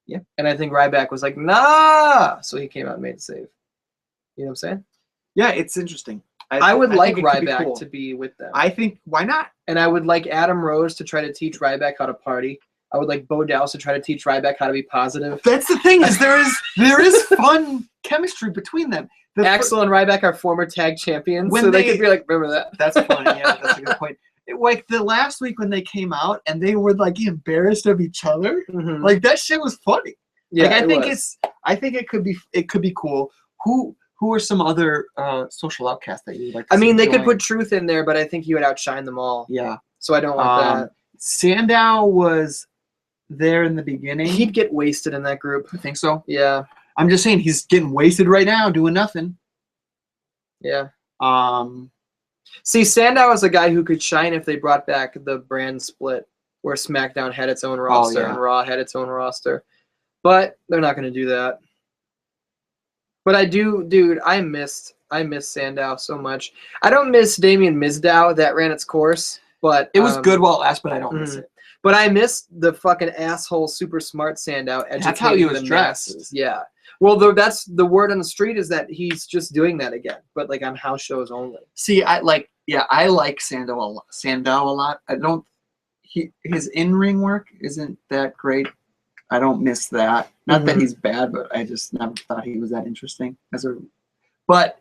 Yeah. And I think Ryback was like, nah, so he came out and made the save. You know what I'm saying? Yeah, it's interesting. I would like think it could be Ryback cool. to be with them. I think, why not? And I would like Adam Rose to try to teach Ryback how to party. I would like Bo Dallas to try to teach Ryback how to be positive. That's the thing, is there is fun chemistry between them. Axel and Ryback are former tag champions, When so they they- could be like, remember that? That's funny. Yeah, that's a good point. Like the last week when they came out and they were like embarrassed of each other, Mhm. like that shit was funny. Yeah, like, I it think it could be cool. Who are some other social outcasts that you would like to I see mean, they could join? put Truth in there, but I think he would outshine them all. Yeah. So I don't want that. Sandow was there in the beginning. He'd get wasted in that group. I think so. Yeah, I'm just saying he's getting wasted right now doing nothing. yeah. Um, See, Sandow is a guy who could shine if they brought back the brand split, where SmackDown had its own roster yeah. and Raw had its own roster. But they're not going to do that. But I do, dude, I miss Sandow so much. I don't miss Damien Mizdow. That ran its course. But it was good while it lasted, but I don't miss mhm. it. But I miss the fucking asshole, super smart Sandow. That's how he educating was the dressed. masses. Yeah. Well, that's the word on the street is that he's just doing that again, but like on house shows only. See, I like Sandow a lot. I don't. His in-ring work isn't that great. I don't miss that. Not that Mhm. he's bad, but I just never thought he was that interesting But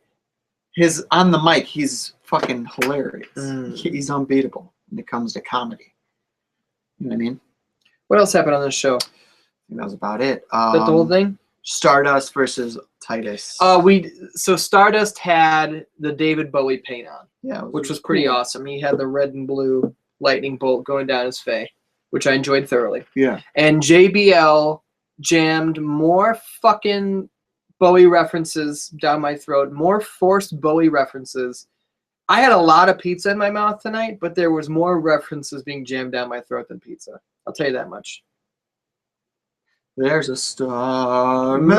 his on the mic, he's fucking hilarious. Mm. He's unbeatable when it comes to comedy. You know what I mean? What else happened on this show? I think that was about it. The whole thing? Stardust versus Titus. So Stardust had the David Bowie paint on, yeah, which was pretty cool. awesome. He had the red and blue lightning bolt going down his face, which I enjoyed thoroughly. Yeah. And JBL jammed more fucking Bowie references down my throat, more forced Bowie references. I had a lot of pizza in my mouth tonight, but there was more references being jammed down my throat than pizza. I'll tell you that much. There's a starman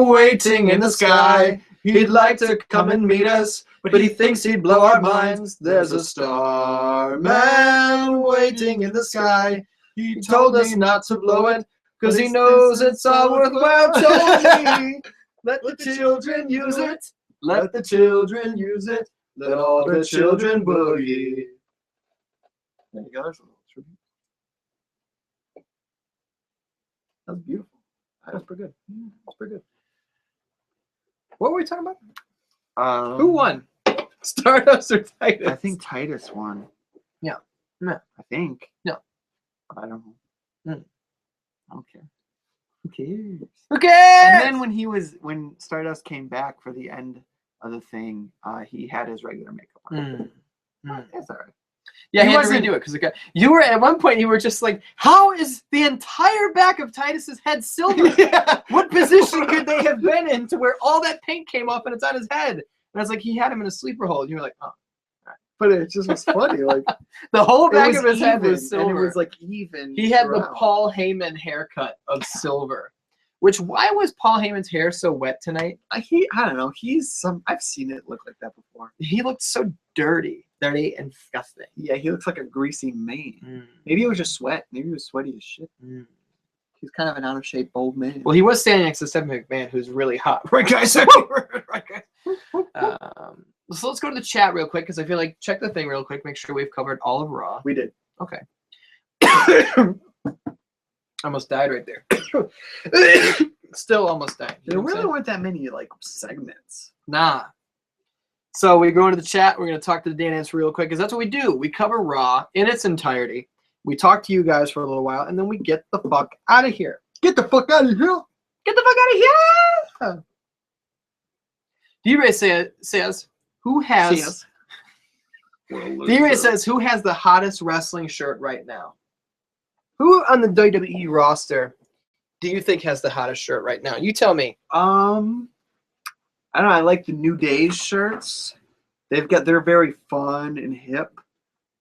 waiting in the sky. He'd like to come and meet us, but he thinks he'd blow our minds. There's a starman waiting in the sky. He told us not to blow it, because he knows it's all worthwhile. Told me, let the children use it. Let the children use it. Let all the children boogie. There you go. There's a little tribute. That was beautiful. That's pretty good. That's pretty good. What were we talking about? Who Who won? Stardust or Titus? I think Titus won. Yeah. I think. No. I don't know. Mm. I don't care. Who cares? Who cares? And then when Stardust came back for the end of the thing, he had his regular makeup on. That's all right. Yeah, He he had to wasn't- redo it because you were at one point. You were just like, "How is the entire back of Titus's head silver? Yeah. What position could they have been in to where all that paint came off and it's on his head?" And I was like, "He had him in a sleeper hold." And you were like, "Oh." But it just was funny. Like The whole back it of his head was even, and silver. it was like even. He had the throughout. Paul Heyman haircut of silver. Which why was Paul Heyman's hair so wet tonight? I don't know. I've seen it look like that before. He looked so dirty and disgusting. Yeah, he looks like a greasy man. Maybe it was just sweat. Maybe he was sweaty as shit. He's kind of an out of shape old man. Well, he was standing next to Stephanie McMahon, who's really hot. Right, guys? Right, guys. So let's go to the chat real quick because I feel like check the thing real quick. Make sure we've covered all of Raw. We did. Okay. Almost died right there. Still almost died. You There know what I'm really saying? weren't that many like segments. Nah. So we go into the chat. We're going to talk to the Danas real quick because that's what we do. We cover Raw in its entirety. We talk to you guys for a little while, and then we get the fuck out of here. Get the fuck out of here! Get the fuck out of here! D-Ray says, who has... D-Ray says, who has the hottest wrestling shirt right now? Who on the WWE roster do you think has the hottest shirt right now? You tell me. I don't know. I like the New Days shirts. They're very fun and hip.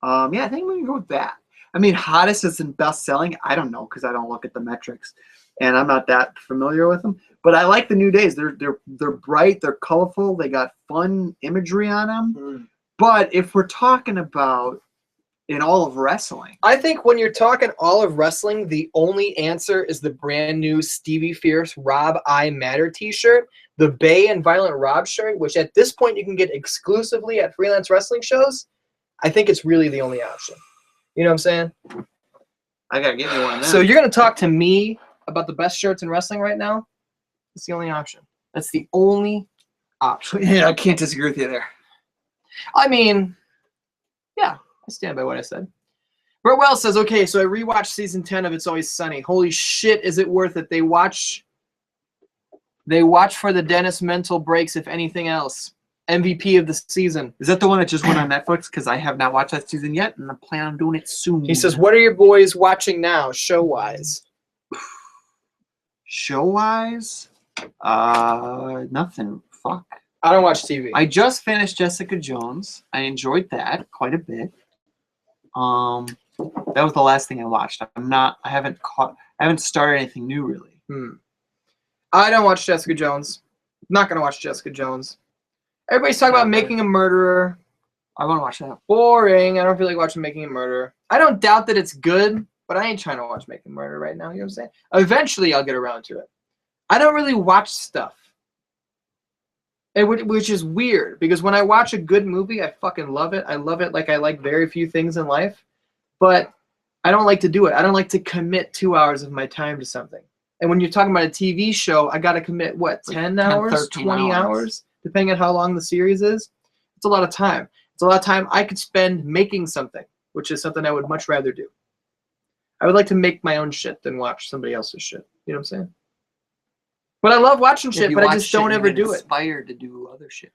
Yeah, I think we can go with that. I mean, hottest isn't best selling. I don't know because I don't look at the metrics, and I'm not that familiar with them. But I like the New Days. They're bright. They're colorful. They got fun imagery on them. But if we're talking about in all of wrestling. I think when you're talking all of wrestling, the only answer is the brand new Stevie Fierce Rob I Matter t-shirt, the Bay and Violent Rob shirt, which at this point you can get exclusively at freelance wrestling shows. I think it's really the only option. You know what I'm saying? I gotta get me one of them. So you're going to talk to me about the best shirts in wrestling right now? That's the only option. That's the only option. Yeah, I can't disagree with you there. I mean, yeah, I stand by what I said. Brett Wells says, okay, so I rewatched season 10 of It's Always Sunny. Holy shit, is it worth it? They watch for the Dennis mental breaks, if anything else. MVP of the season. Is that the one that just went on Netflix? Because I have not watched that season yet, and I plan on doing it soon. He says, what are your boys watching now, show-wise? Show-wise? Nothing. Fuck. I don't watch TV. I just finished Jessica Jones. I enjoyed that quite a bit. That was the last thing I watched. I haven't started anything new really. I don't watch Jessica Jones. I'm not gonna watch Jessica Jones. Everybody's talking about Making a Murderer. I want to watch that. Boring. I don't feel like watching Making a Murderer. I don't doubt that it's good, but I ain't trying to watch Making a Murderer right now. You know what I'm saying? Eventually, I'll get around to it. I don't really watch stuff. Which is weird, because when I watch a good movie, I fucking love it. I love it like I like very few things in life. But I don't like to do it. I don't like to commit 2 hours of my time to something. And when you're talking about a TV show, I got to commit, what, 10 hours, 20 hours, depending on how long the series is. It's a lot of time. It's a lot of time I could spend making something, which is something I would much rather do. I would like to make my own shit than watch somebody else's shit. You know what I'm saying? But I love watching shit, but I just don't ever do it. Inspired to do other shit.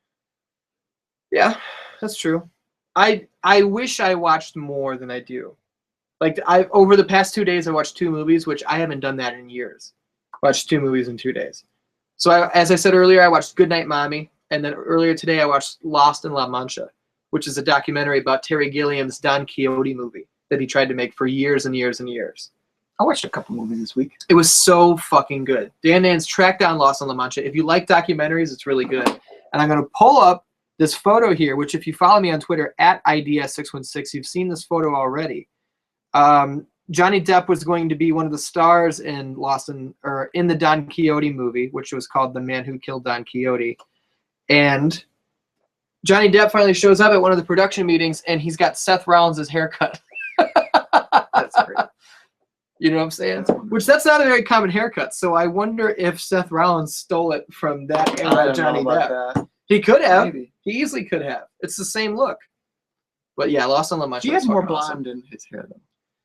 Yeah, that's true. I wish I watched more than I do. Like over the past 2 days, I watched 2 movies, which I haven't done that in years. Watched 2 movies in 2 days. So as I said earlier, I watched Goodnight Mommy, and then earlier today I watched Lost in La Mancha, which is a documentary about Terry Gilliam's Don Quixote movie that he tried to make for years and years and years. I watched a couple movies this week. It was so fucking good. Dan Dan's tracked down Lost in La Mancha. If you like documentaries, it's really good. And I'm going to pull up this photo here, which if you follow me on Twitter, @IDS616, you've seen this photo already. Johnny Depp was going to be one of the stars in in the Don Quixote movie, which was called The Man Who Killed Don Quixote. And Johnny Depp finally shows up at one of the production meetings, and he's got Seth Rollins' haircut. That's great. You know what I'm saying? That's not a very common haircut. So I wonder if Seth Rollins stole it from that era of Johnny Depp. That. He could have. Maybe. He easily could have. It's the same look. But yeah, Lost in La Mancha. He has more awesome. blonde in his hair though.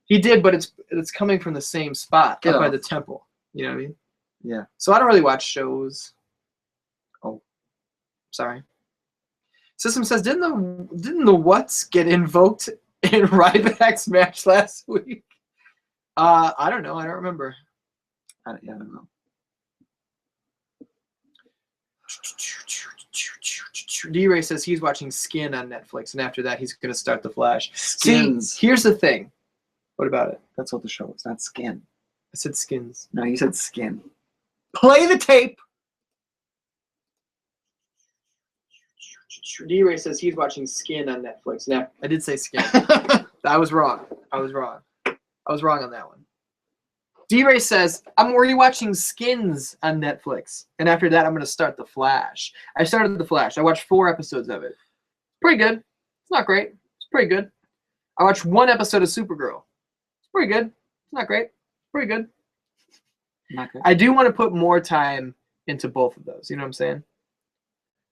He did, but it's coming from the same spot, up by the temple. You know what I mean? Yeah. So I don't really watch shows. Oh, sorry. System says, didn't the What's get invoked in Ryback's match last week? I don't know. I don't remember. I don't know. D-Ray says he's watching Skin on Netflix, and after that, he's going to start The Flash. Skins. See, here's the thing. What about it? That's what the show is, not Skin. I said Skins. No, you said Skin. Play the tape. D-Ray says he's watching Skin on Netflix. Now, I did say Skin. I was wrong. I was wrong on that one. D-Ray says, I'm rewatching Skins on Netflix. And after that, I'm going to start The Flash. I started The Flash. I watched 4 episodes of it. Pretty good. It's not great. It's pretty good. I watched 1 episode of Supergirl. It's pretty good. It's not great. It's pretty good. Not good. I do want to put more time into both of those. You know what I'm saying?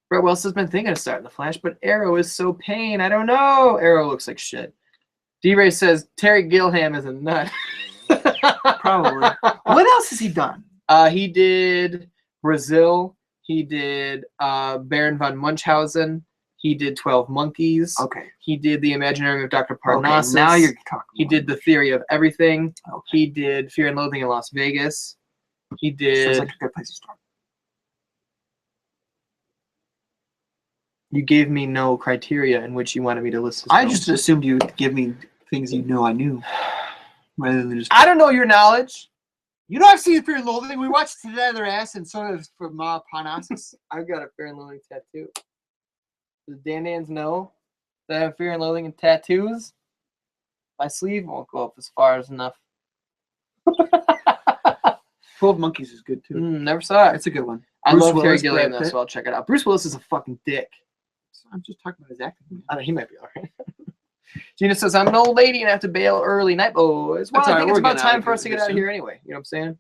Brett Wells has been thinking of starting The Flash, but Arrow is so pain. I don't know. Arrow looks like shit. D-Ray says Terry Gilliam is a nut. Probably. What else has he done? He did Brazil. He did Baron von Munchausen. He did 12 Monkeys. Okay. He did The Imaginary of Dr. Parnassus. Okay, now you're talking. He did The Theory of Everything. Okay. He did Fear and Loathing in Las Vegas. He did... Sounds like a good place to start. You gave me no criteria in which you wanted me to list. I just assumed you would give me things you know I knew, rather than just. I don't know your knowledge. You know I've seen Fear and Loathing. We watched Together Ass and so does from Parnassus. I've got a Fear and Loathing tattoo. Does Dan Dans know that I have Fear and Loathing and tattoos? My sleeve won't go up as far as enough. 12 Monkeys is good too. Never saw it. It's a good one. I Bruce love Terry Willis, Gilliam, Brad though, Pitt. so I'll check it out. Bruce Willis is a fucking dick. I'm just talking about his acting. I know, he might be all right. Gina says, I'm an old lady and I have to bail early. Night, boys. Well, That's I all right, think it's we're about getting out time of for here us to get pretty out of soon. here anyway. You know what I'm saying?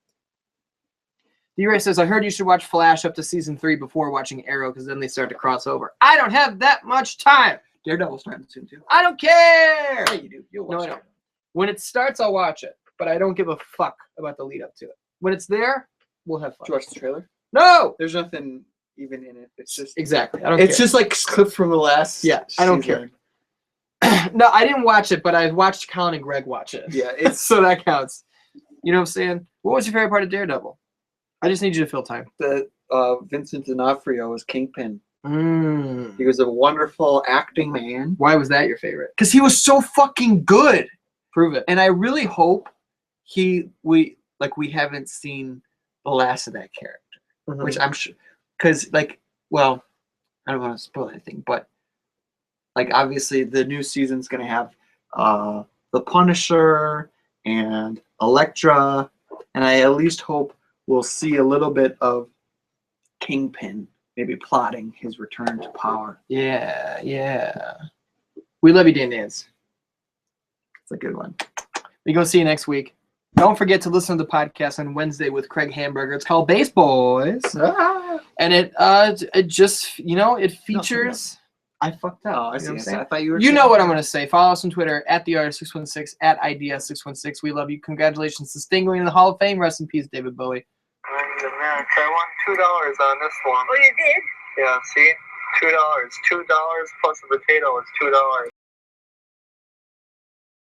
D-Ray says, I heard you should watch Flash up to season 3 before watching Arrow because then they start to cross over. I don't have that much time. Daredevil's starting soon too. I don't care. Yeah, you do. You'll No, watch I don't. it. When it starts, I'll watch it, but I don't give a fuck about the lead up to it. When it's there, we'll have fun. Did you watch the trailer? No! There's nothing even in it. It's just Exactly. I don't it's care. just like clips from the last. Yeah, I don't season. No, I didn't watch it, but I watched Colin and Greg watch it. Yeah, it's So that counts. You know what I'm saying? What was your favorite part of Daredevil? I just need you to fill time. the Vincent D'Onofrio was Kingpin. Mm. He was a wonderful acting man Why was that your favorite? because he was so fucking good. Prove it. And I really hope we haven't seen the last of that character, which I'm sure, because I don't want to spoil anything, but like obviously the new season's gonna have the Punisher and Elektra, and I at least hope we'll see a little bit of Kingpin maybe plotting his return to power. Yeah. We love you, Dan Dance. It's a good one. We go see you next week. Don't forget to listen to the podcast on Wednesday with Craig Hamburger. It's called Base Boys. And it just, it features... I fucked up. Oh, I You know see. what I'm I saying? thought you were. You know what I'm going to say. Follow us on Twitter at @theartist616, at @IDS616. We love you. Congratulations to Sting going in the Hall of Fame. Rest in peace, David Bowie. I'm the Mac. I won $2 on this one. Oh, you did? Yeah, see? $2. $2 plus a potato is $2.